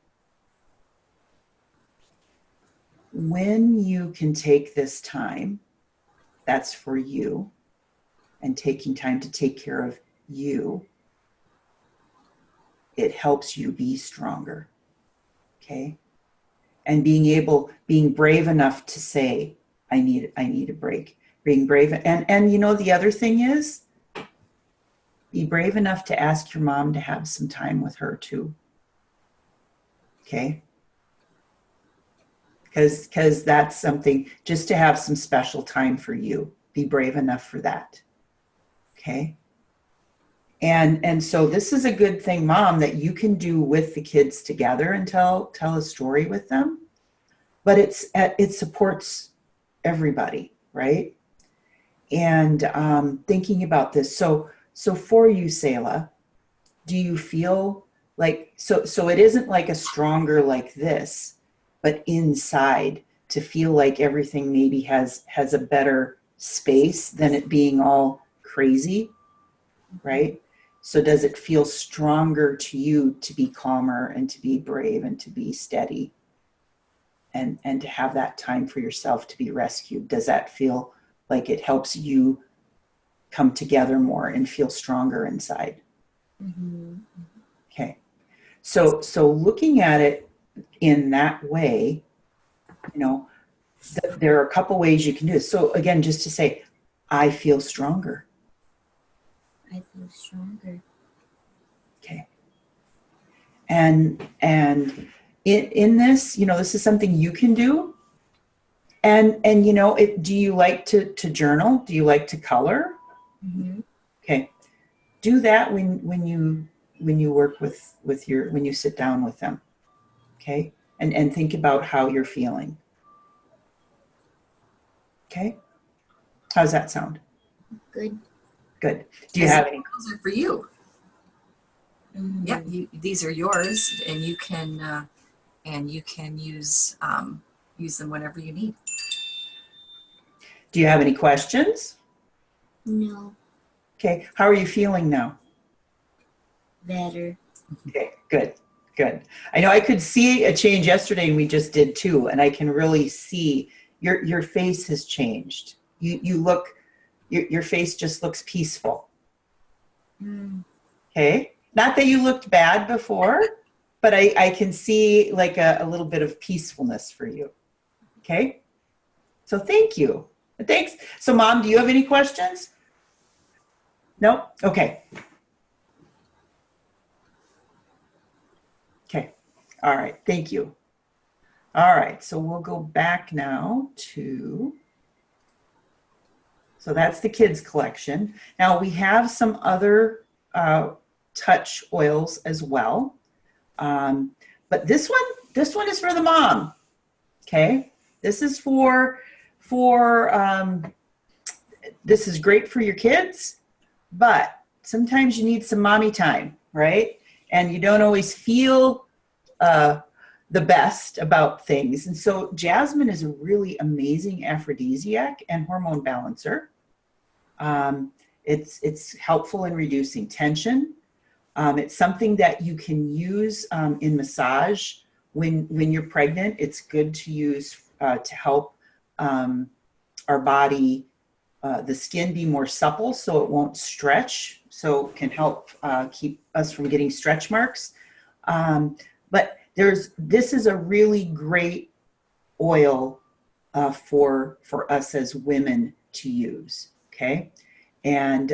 Speaker 1: when you can take this time, that's for you, and taking time to take care of you, it helps you be stronger, okay? And being brave enough to say, I need a break. Being brave, and you know, the other thing is, be brave enough to ask your mom to have some time with her too, okay? Because that's something, just to have some special time for you. Be brave enough for that, okay? And so this is a good thing, Mom, that you can do with the kids together and tell a story with them. But it supports everybody, right? And thinking about this, so for you, Selah, do you feel like so it isn't like a Stronger like this, but inside to feel like everything maybe has a better space than it being all crazy, right? So does it feel stronger to you to be calmer and to be brave and to be steady and to have that time for yourself to be rescued? Does that feel like it helps you come together more and feel stronger inside?
Speaker 4: Mm-hmm.
Speaker 1: Okay. So looking at it in that way, you know, there are a couple ways you can do it. So again, just to say, I feel stronger.
Speaker 4: I feel stronger.
Speaker 1: Okay. And in this, you know, this is something you can do. And you know, do you like to journal? Do you like to color?
Speaker 4: Mm-hmm.
Speaker 1: Okay. Do that when you work with your, when you sit down with them. Okay. And think about how you're feeling. Okay. How's that sound?
Speaker 4: Good.
Speaker 1: Good. Do you have any?
Speaker 2: Those are for you.
Speaker 4: Mm-hmm.
Speaker 2: Yeah, these are yours, and you can use them whenever you need.
Speaker 1: Do you have any questions?
Speaker 4: No.
Speaker 1: Okay. How are you feeling now?
Speaker 4: Better.
Speaker 1: Okay. Good. Good. I know I could see a change yesterday, and we just did too. And I can really see your face has changed. You look, your face just looks peaceful.
Speaker 4: Mm.
Speaker 1: Okay. Not that you looked bad before, but I can see like a little bit of peacefulness for you. Okay. So thank you. Thanks. So Mom, do you have any questions? No? Okay. Okay. All right. Thank you. All right. So we'll go back now to, so that's the kids collection. Now we have some other touch oils as well. But this one is for the mom. Okay. This is this is great for your kids, but sometimes you need some mommy time, right? And you don't always feel the best about things. And so jasmine is a really amazing aphrodisiac and hormone balancer. It's helpful in reducing tension. It's something that you can use in massage when you're pregnant. It's good to use to help our body, the skin be more supple so it won't stretch, so it can help keep us from getting stretch marks. But this is a really great oil for us as women to use, okay? And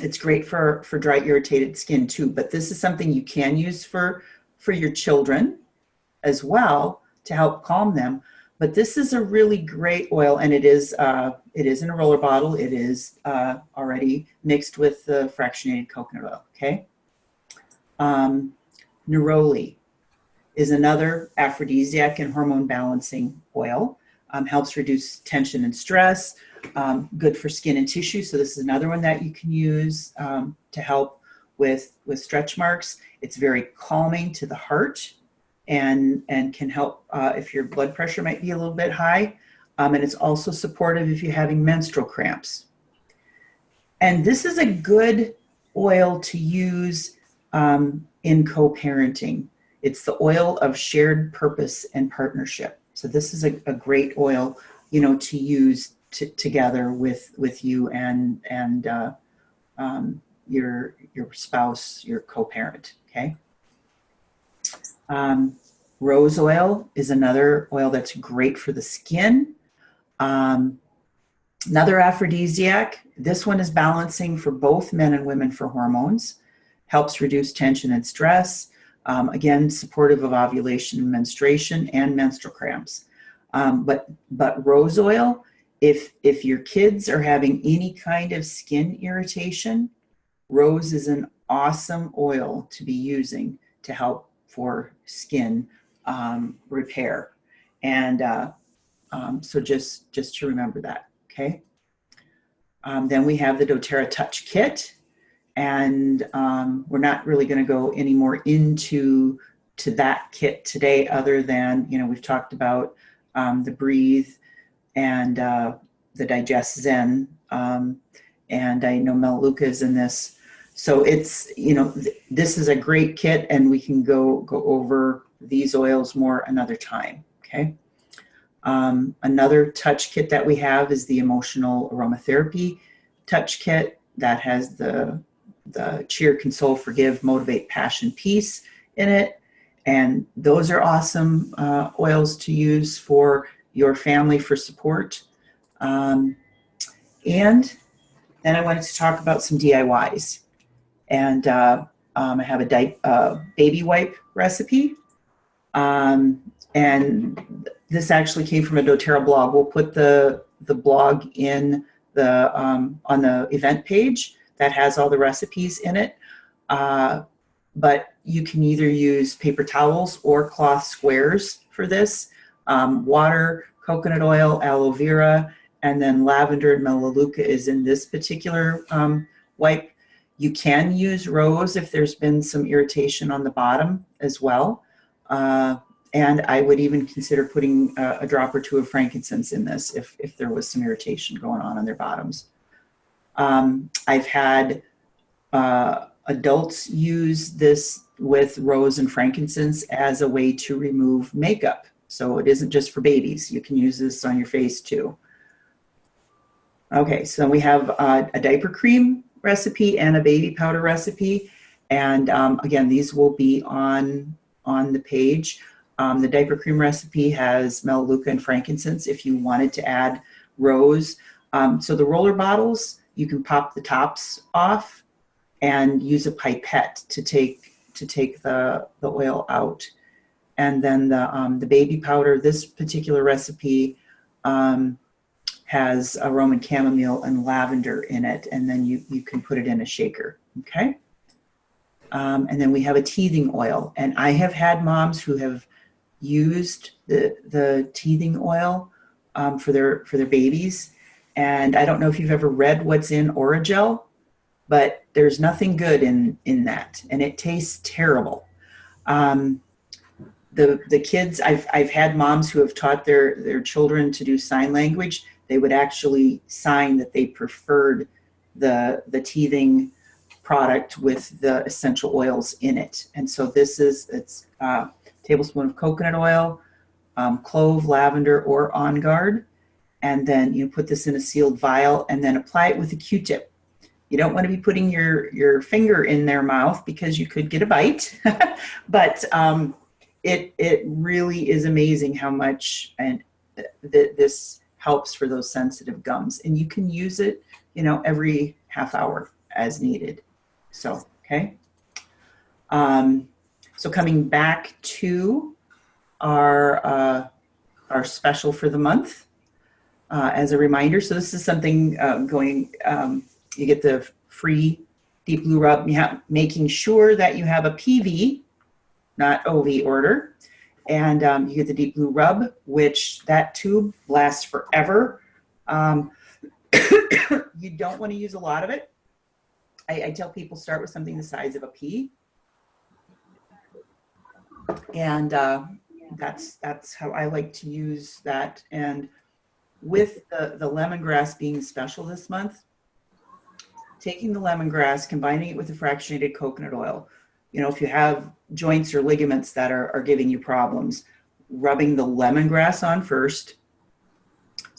Speaker 1: it's great for dry, irritated skin too, but this is something you can use for your children as well to help calm them. But this is a really great oil, and it is in a roller bottle. It is already mixed with the fractionated coconut oil, okay? Neroli is another aphrodisiac and hormone balancing oil. Helps reduce tension and stress, good for skin and tissue. So this is another one that you can use to help with stretch marks. It's very calming to the heart and can help if your blood pressure might be a little bit high. And it's also supportive if you're having menstrual cramps. And this is a good oil to use in co-parenting. It's the oil of shared purpose and partnership. So this is a great oil, to use together with you and your spouse, your co-parent. Okay. Rose oil is another oil that's great for the skin. Another aphrodisiac. This one is balancing for both men and women for hormones. Helps reduce tension and stress. Again, supportive of ovulation and menstruation and menstrual cramps. But rose oil, if your kids are having any kind of skin irritation, rose is an awesome oil to be using to help for skin repair. And so just to remember that, okay? Then we have the doTERRA Touch Kit. And we're not really going to go any more into that kit today, other than, we've talked about the Breathe and the Digest Zen. And I know Melaleuca is in this. So it's, this is a great kit, and we can go over these oils more another time, okay? Another touch kit that we have is the Emotional Aromatherapy Touch Kit that has the Cheer, Console, Forgive, Motivate, Passion, Peace in it. And those are awesome oils to use for your family for support. And then I wanted to talk about some DIYs. And I have a baby wipe recipe. And this actually came from a doTERRA blog. We'll put the blog in on the event page that has all the recipes in it. But you can either use paper towels or cloth squares for this. Water, coconut oil, aloe vera, and then lavender and melaleuca is in this particular wipe. You can use rose if there's been some irritation on the bottom as well. And I would even consider putting a drop or two of frankincense in this if there was some irritation going on their bottoms. I've had adults use this with rose and frankincense as a way to remove makeup. So it isn't just for babies. You can use this on your face too. Okay, so we have a diaper cream recipe and a baby powder recipe. And again, these will be on the page. The diaper cream recipe has melaleuca and frankincense if you wanted to add rose. So the roller bottles, you can pop the tops off and use a pipette to take the oil out. And then the baby powder, this particular recipe has a Roman chamomile and lavender in it, and then you can put it in a shaker, okay? And then we have a teething oil, and I have had moms who have used the teething oil for their babies. And I don't know if you've ever read what's in Oragel, but there's nothing good in that, and it tastes terrible. The kids, I've had moms who have taught their children to do sign language. They would actually sign that they preferred the teething product with the essential oils in it. And so it's a tablespoon of coconut oil, clove, lavender, or On Guard. And then you put this in a sealed vial and then apply it with a Q-tip. You don't want to be putting your finger in their mouth because you could get a bite, but it really is amazing how much this helps for those sensitive gums. And you can use it, every half hour as needed. So, okay. So coming back to our special for the month, as a reminder. So this is something you get the free Deep Blue Rub, making sure that you have a PV, not OV order. And you get the Deep Blue Rub, which that tube lasts forever. You don't want to use a lot of it. I tell people start with something the size of a pea. And that's how I like to use that. And with the lemongrass being special this month, taking the lemongrass, combining it with the fractionated coconut oil, if you have joints or ligaments that are giving you problems, rubbing the lemongrass on first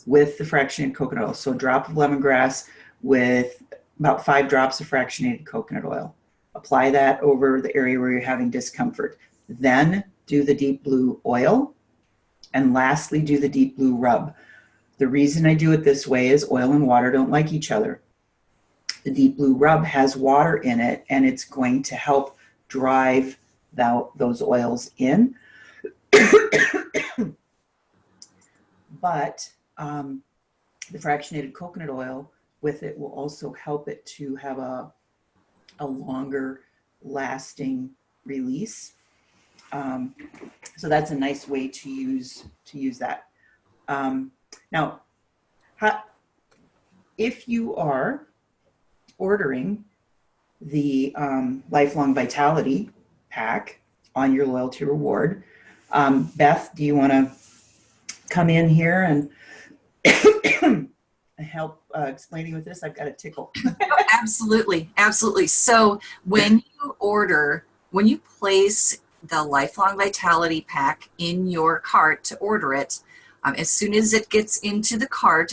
Speaker 1: with the fractionated coconut oil. So a drop of lemongrass with about 5 drops of fractionated coconut oil. Apply that over the area where you're having discomfort. Then do the Deep Blue oil. And lastly, do the Deep Blue Rub. The reason I do it this way is oil and water don't like each other. The Deep Blue Rub has water in it, and it's going to help drive those oils in. But the fractionated coconut oil with it will also help it to have a longer lasting release. So that's a nice way to use that. Now, if you are ordering the Lifelong Vitality pack on your loyalty reward, Beth, do you want to come in here and help explaining with this? I've got a tickle.
Speaker 2: Absolutely, absolutely. So when you place the Lifelong Vitality pack in your cart to order it, as soon as it gets into the cart,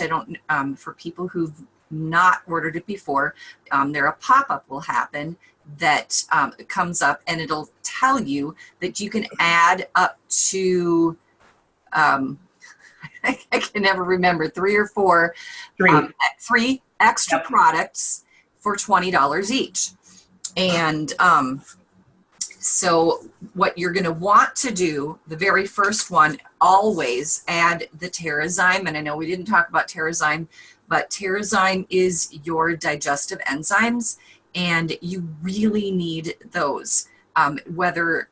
Speaker 2: for people who've not ordered it before, a pop-up will happen that comes up, and it'll tell you that you can add up to I can never remember, 3 or 4 3 extra products for $20 each. And so what you're going to want to do, the very first one, always add the Terrazyme. And I know we didn't talk about Terrazyme, but Terrazyme is your digestive enzymes, and you really need those. Whether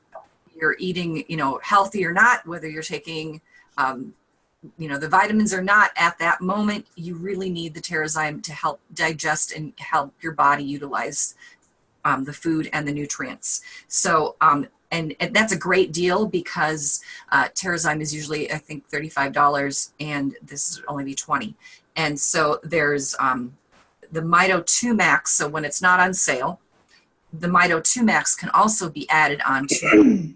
Speaker 2: you're eating, healthy or not, whether you're taking, the vitamins or not at that moment, you really need the Terrazyme to help digest and help your body utilize the food and the nutrients. So, and that's a great deal because Terrazyme is usually, I think, $35, and this would only be $20. And so there's the Mito 2 Max. So when it's not on sale, the Mito 2 Max can also be added onto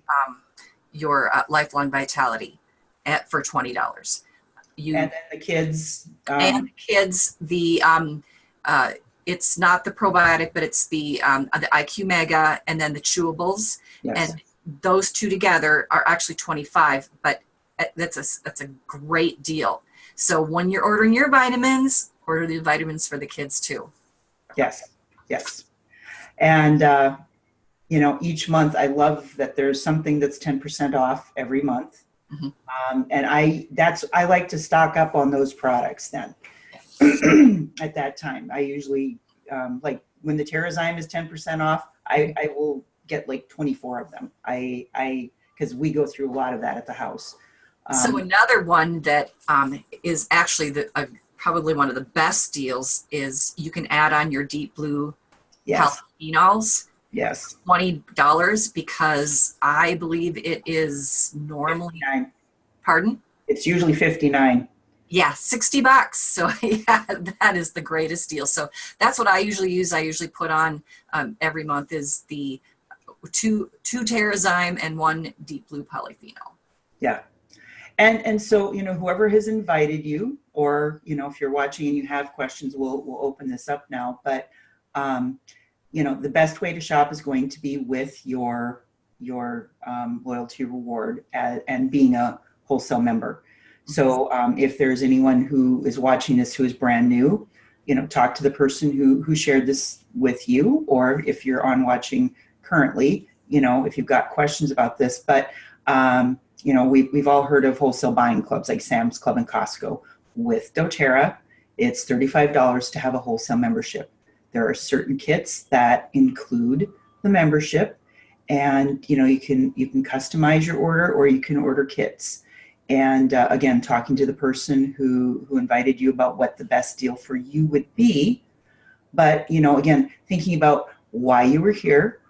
Speaker 2: your Lifelong Vitality for $20. And
Speaker 1: then the kids.
Speaker 2: It's not the probiotic, but it's the IQ Mega and then the chewables.
Speaker 1: Yes.
Speaker 2: And those two together are actually $25, but that's a great deal. So when you're ordering your vitamins, order the vitamins for the kids too.
Speaker 1: Yes, yes. And, each month, I love that there's something that's 10% off every month. Mm-hmm. And I like to stock up on those products then. At that time, I usually, like when the Terrazyme is 10% off, I will get like 24 of them. Because we go through a lot of that at the house.
Speaker 2: So another one that is actually probably one of the best deals is you can add on your Deep Blue
Speaker 1: Yes.
Speaker 2: polyphenols.
Speaker 1: Yes.
Speaker 2: $20 because I believe it is normally,
Speaker 1: 59.
Speaker 2: pardon?
Speaker 1: It's usually 59.
Speaker 2: Yeah, $60. So yeah, that is the greatest deal. So that's what I usually use. I usually put on every month is the two Terrazyme and 1 deep blue polyphenol.
Speaker 1: Yeah. And so, you know, whoever has invited you, or, you know, if you're watching and you have questions, we'll open this up now. But, you know, the best way to shop is going to be with your loyalty reward and being a wholesale member. So if there's anyone who is watching this who is brand new, you know, talk to the person who shared this with you, or if you're on watching currently, you know, if you've got questions about this. But you know, we've all heard of wholesale buying clubs like Sam's Club and Costco. With doTERRA, it's $35 to have a wholesale membership. There are certain kits that include the membership, and you know, you can customize your order, or you can order kits. And again, talking to the person who invited you about what the best deal for you would be. But you know, again, thinking about why you were here,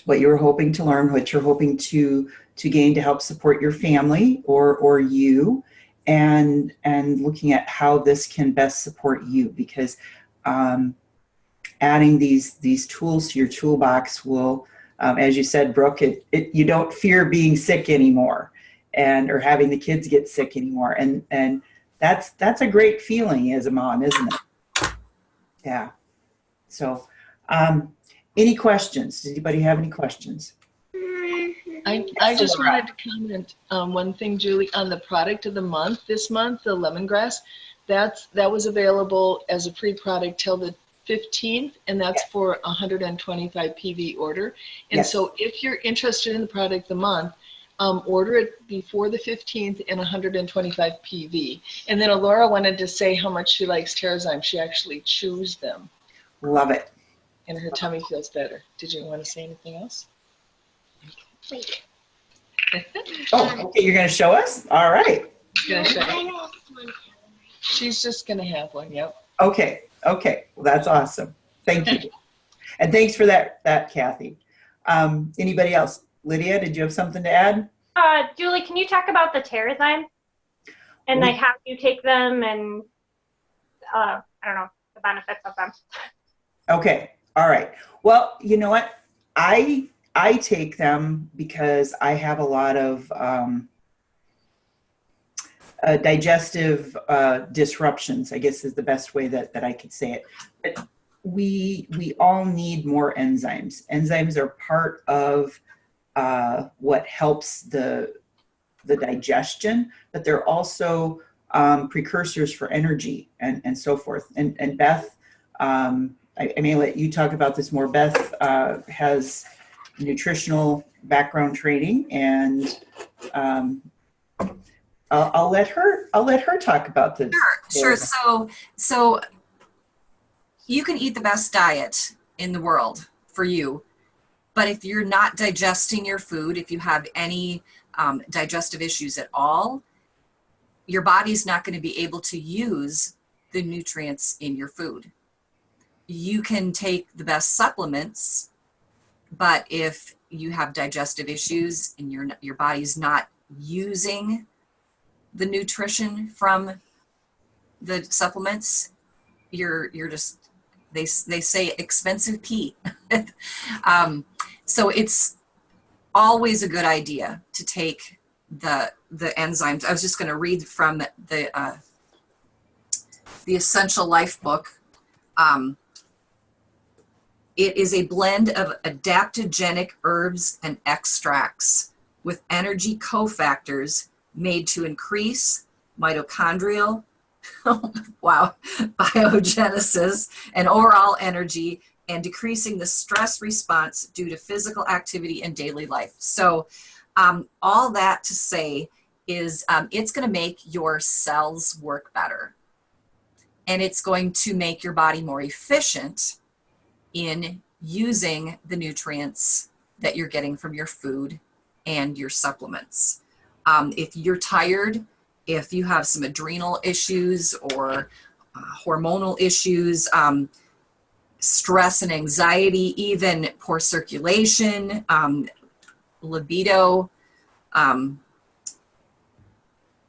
Speaker 1: what you were hoping to learn, what you're hoping to gain to help support your family or you, and looking at how this can best support you, because adding these tools to your toolbox will, as you said, Brooke, you don't fear being sick anymore, or having the kids get sick anymore, and that's a great feeling as a mom, isn't it? Yeah. So any questions? Does anybody have any questions?
Speaker 5: I just wanted to comment one thing, Julie, on the product of the month this month, the lemongrass. That was available as a free product till the 15th, and that's for 125 PV order. And
Speaker 1: Yes.
Speaker 5: so if you're interested in the product of the month, order it before the 15th in 125 PV. And then Alora wanted to say how much she likes Terrazyme. She actually chews them.
Speaker 1: Love it.
Speaker 5: And her tummy feels better. Did you want to say anything else?
Speaker 6: Wait.
Speaker 1: Oh, okay, you're going to show us? All right.
Speaker 5: Gonna show
Speaker 6: I
Speaker 5: you.
Speaker 6: know one.
Speaker 5: She's just going to have one, yep.
Speaker 1: Okay. Well, that's awesome. Thank you. And thanks for that, Kathy. Anybody else? Lydia, did you have something to add?
Speaker 7: Julie, can you talk about the Terrazyme and like how you take them and I don't know, the benefits of them?
Speaker 1: Okay. All right. Well, you know what? I take them because I have a lot of digestive disruptions, I guess is the best way that I could say it. But we all need more enzymes. Enzymes are part of what helps the digestion, but they're also precursors for energy and so forth. And Beth, I may let you talk about this more. Beth has nutritional background training, and I'll let her talk about this.
Speaker 2: Sure. So you can eat the best diet in the world for you, but if you're not digesting your food, if you have any digestive issues at all, your body's not going to be able to use the nutrients in your food. You can take the best supplements, but if you have digestive issues and your body's not using the nutrition from the supplements, you're just, they say expensive pee. So it's always a good idea to take the enzymes. I was just going to read from the Essential Life book. It is a blend of adaptogenic herbs and extracts with energy cofactors made to increase mitochondrial biogenesis and overall energy, and decreasing the stress response due to physical activity and daily life. So all that to say is it's going to make your cells work better, and it's going to make your body more efficient in using the nutrients that you're getting from your food and your supplements. If you're tired, if you have some adrenal issues or hormonal issues, stress and anxiety, even poor circulation, libido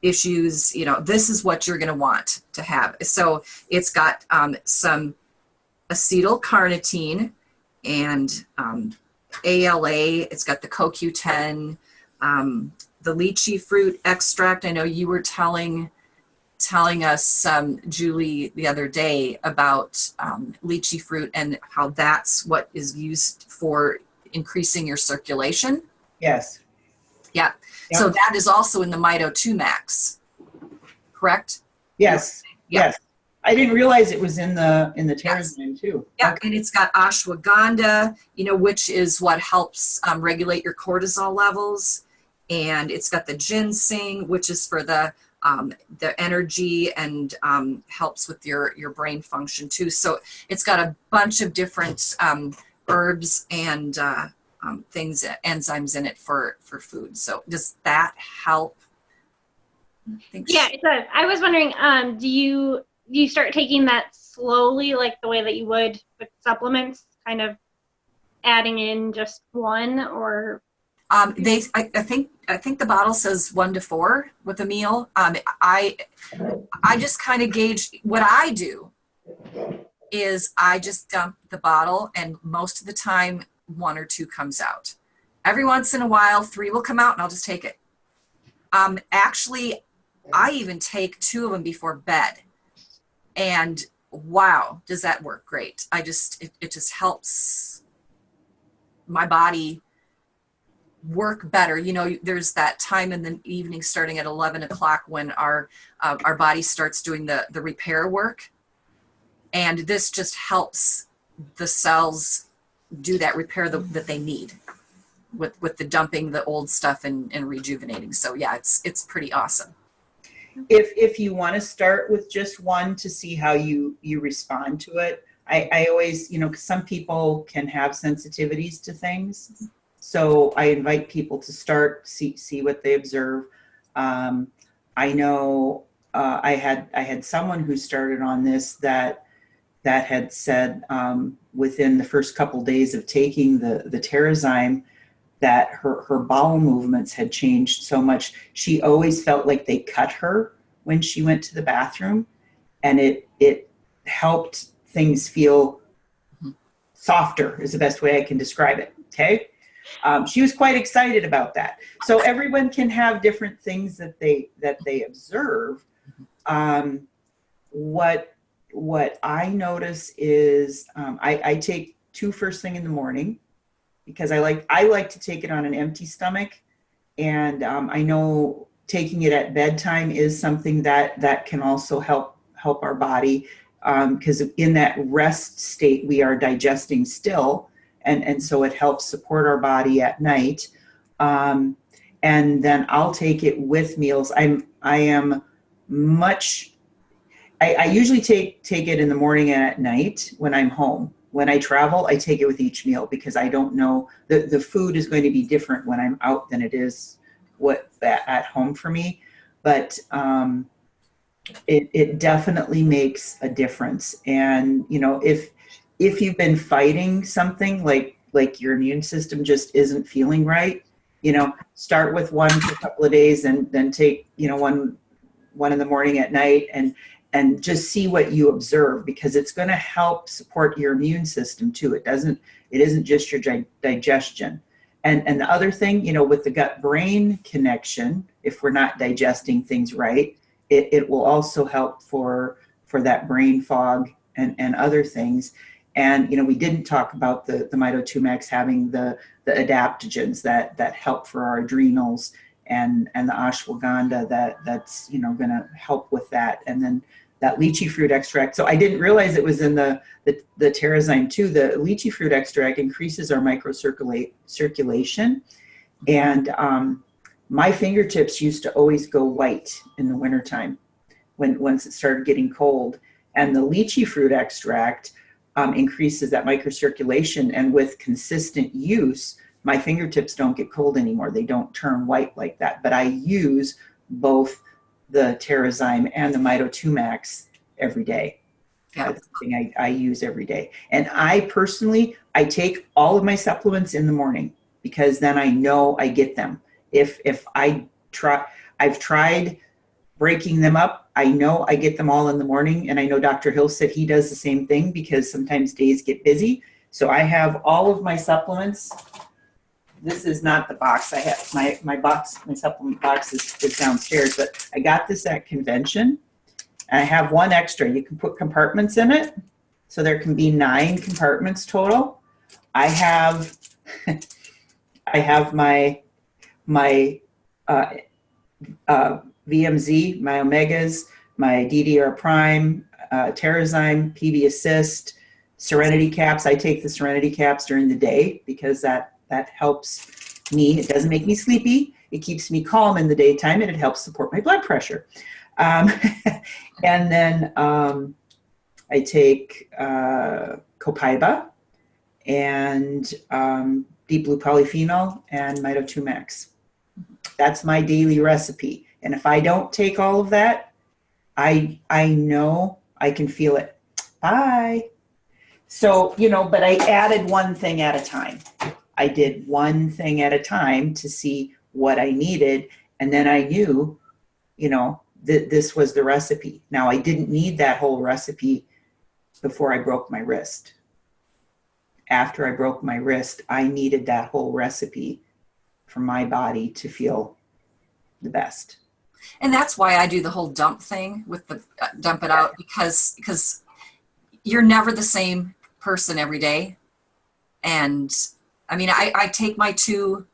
Speaker 2: issues, you know, this is what you're going to want to have. So it's got some acetylcarnitine and ALA. It's got the CoQ10, the lychee fruit extract. I know you were telling us, Julie, the other day about lychee fruit and how that's what is used for increasing your circulation.
Speaker 1: Yes.
Speaker 2: Yeah.
Speaker 1: Yeah.
Speaker 2: So that is also in the Mito2 Max, correct?
Speaker 1: Yes.
Speaker 2: Yeah.
Speaker 1: Yes. I didn't realize it was in the Terrazine too.
Speaker 2: Yeah,
Speaker 1: Okay.
Speaker 2: and it's got ashwagandha, you know, which is what helps regulate your cortisol levels. And it's got the ginseng, which is for the energy and helps with your brain function too. So it's got a bunch of different herbs and things, enzymes in it for food. So does that help?
Speaker 7: Yeah, it does. I was wondering, do you start taking that slowly, like the way that you would with supplements, kind of adding in just one, or?
Speaker 2: I think the bottle says 1 to 4 with a meal. I just kind of gauge. What I do is I just dump the bottle, and most of the time 1 or 2 comes out. Every once in a while 3 will come out, and I'll just take it. Actually, I even take 2 of them before bed, and wow, does that work great. It just helps my body work better. You know, there's that time in the evening starting at 11 o'clock when our body starts doing the repair work. And this just helps the cells do that repair that they need with the dumping the old stuff and rejuvenating. So yeah, it's pretty awesome.
Speaker 1: If you want to start with just one to see how you respond to it, I always, you know, 'cause some people can have sensitivities to things. So I invite people to start, see what they observe. I know I had someone who started on this that had said within the first couple days of taking the Terrazyme that her bowel movements had changed so much. She always felt like they cut her when she went to the bathroom, and it helped things feel softer is the best way I can describe it. Okay. She was quite excited about that. So everyone can have different things that they observe. What I notice is I take 2 first thing in the morning because I like to take it on an empty stomach, and I know taking it at bedtime is something that can also help our body, because in that rest state we are digesting still. And so it helps support our body at night. And then I'll take it with meals. I usually take it in the morning and at night when I'm home. When I travel, I take it with each meal because I don't know, the food is going to be different when I'm out than it is at home for me. But it definitely makes a difference. And, you know, if you've been fighting something like your immune system just isn't feeling right, you know, start with one for a couple of days and then take, you know, one in the morning at night and just see what you observe, because it's going to help support your immune system too. It isn't just your digestion. And the other thing, you know, with the gut-brain connection, if we're not digesting things right, it will also help for that brain fog and other things. And, you know, we didn't talk about the Mito2 Max having the adaptogens that help for our adrenals, and the ashwagandha that's, you know, going to help with that. And then that lychee fruit extract. So I didn't realize it was in the Terrazyme too. The lychee fruit extract increases our microcirculation. And my fingertips used to always go white in the wintertime once it started getting cold. And the lychee fruit extract increases that microcirculation, and with consistent use, my fingertips don't get cold anymore. They don't turn white like that. But I use both the Terrazyme and the Mito2 Max every day.
Speaker 2: Yeah.
Speaker 1: That's something I use every day. And I personally, I take all of my supplements in the morning because then I know I get them. If I've tried breaking them up. I know I get them all in the morning, and I know Dr. Hill said he does the same thing because sometimes days get busy. So I have all of my supplements. This is not the box. I have my box, my supplement box is downstairs, but I got this at convention. And I have one extra. You can put compartments in it. So there can be 9 compartments total. I have my VMZ, my Omegas, my DDR Prime, Terrazyme, PV Assist, Serenity Caps. I take the Serenity Caps during the day because that helps me. It doesn't make me sleepy. It keeps me calm in the daytime, and it helps support my blood pressure. And then I take Copaiba and Deep Blue Polyphenol and Mito 2 Max. That's my daily recipe. And if I don't take all of that, I know I can feel it. Bye. So, but I added one thing at a time. I did one thing at a time to see what I needed. And then I knew, that this was the recipe. Now, I didn't need that whole recipe before I broke my wrist. After I broke my wrist, I needed that whole recipe for my body to feel the best.
Speaker 2: And that's why I do the whole dump thing with the dump it out, because you're never the same person every day. And I mean, I take my 2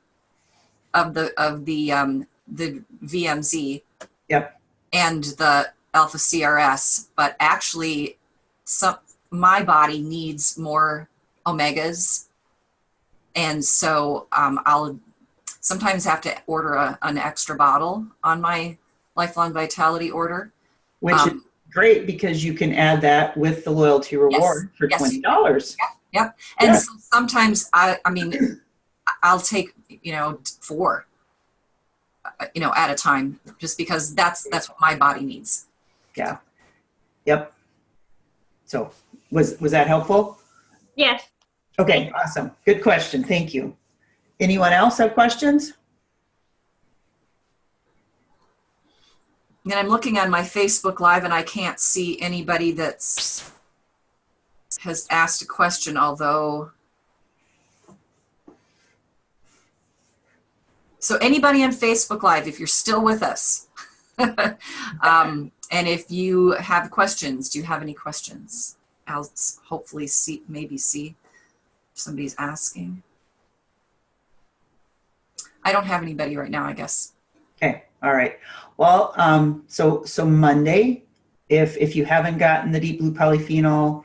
Speaker 2: of the VMZ.
Speaker 1: Yep.
Speaker 2: And the Alpha CRS, but actually my body needs more Omegas. And so I'll sometimes have to order an extra bottle on my Lifelong Vitality order.
Speaker 1: Which is great because you can add that with the loyalty reward for $20.
Speaker 2: Yep. And so sometimes I'll take, 4. At a time, just because that's what my body needs.
Speaker 1: Yeah. Yep. So was that helpful?
Speaker 7: Yes.
Speaker 1: Okay, awesome. Good question. Thank you. Anyone else have questions?
Speaker 2: And I'm looking on my Facebook Live and I can't see anybody has asked a question, although. So anybody on Facebook Live, if you're still with us, and if you have questions, do you have any questions? I'll hopefully see if somebody's asking. I don't have anybody right now, I guess.
Speaker 1: Okay, all right. Well, so Monday, if you haven't gotten the Deep Blue Polyphenol,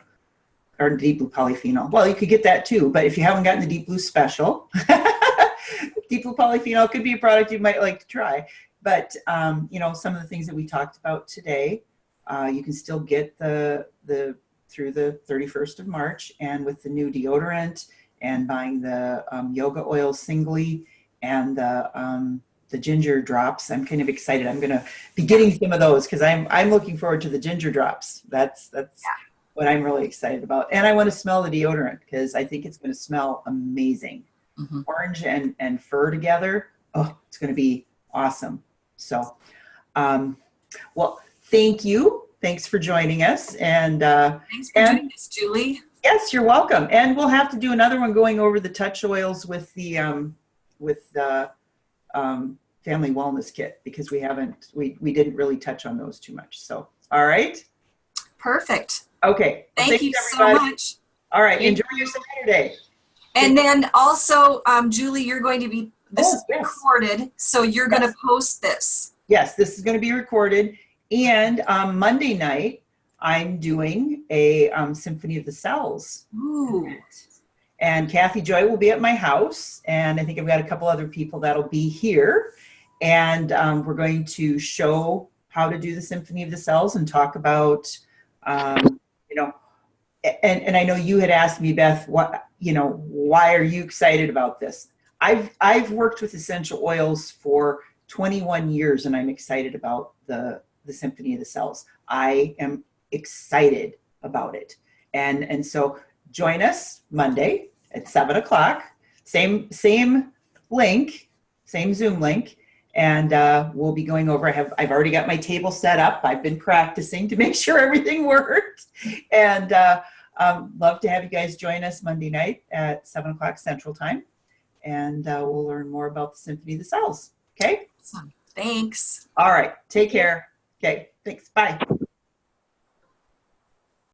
Speaker 1: or Deep Blue Polyphenol, well, you could get that too, but if you haven't gotten the Deep Blue Special, Deep Blue Polyphenol could be a product you might like to try. But, some of the things that we talked about today, you can still get the through the 31st of March, and with the new deodorant and buying the yoga oil singly and the ginger drops. I'm kind of excited. I'm going to be getting some of those because I'm looking forward to the ginger drops. That's what I'm really excited about. And I want to smell the deodorant because I think it's going to smell amazing. Mm-hmm. Orange and fur together. Oh, it's going to be awesome. So, well, thank you. Thanks for joining us. And
Speaker 2: thanks for doing this, Julie.
Speaker 1: Yes, you're welcome. And we'll have to do another one going over the touch oils with the family wellness kit because we didn't really touch on those too much. So, all right.
Speaker 2: Perfect.
Speaker 1: Okay.
Speaker 2: Thank you so much.
Speaker 1: All right. Enjoy your Saturday.
Speaker 2: And then also, Julie, you're going to be, this is recorded, so you're going to post this.
Speaker 1: Yes, this is going to be recorded. And Monday night, I'm doing a Symphony of the Cells.
Speaker 2: Ooh.
Speaker 1: And Kathy Joy will be at my house. And I think I've got a couple other people that'll be here. And we're going to show how to do the Symphony of the Cells and talk about, and I know you had asked me, Beth, why are you excited about this? I've worked with essential oils for 21 years, and I'm excited about the Symphony of the Cells. I am excited about it. And so join us Monday at 7 o'clock, same link, same Zoom link. And we'll be going over, I've already got my table set up. I've been practicing to make sure everything worked. And love to have you guys join us Monday night at 7 o'clock Central Time. And we'll learn more about the Symphony of the Cells. Okay?
Speaker 2: Awesome. Thanks.
Speaker 1: All right. Take care. Okay. Thanks. Bye.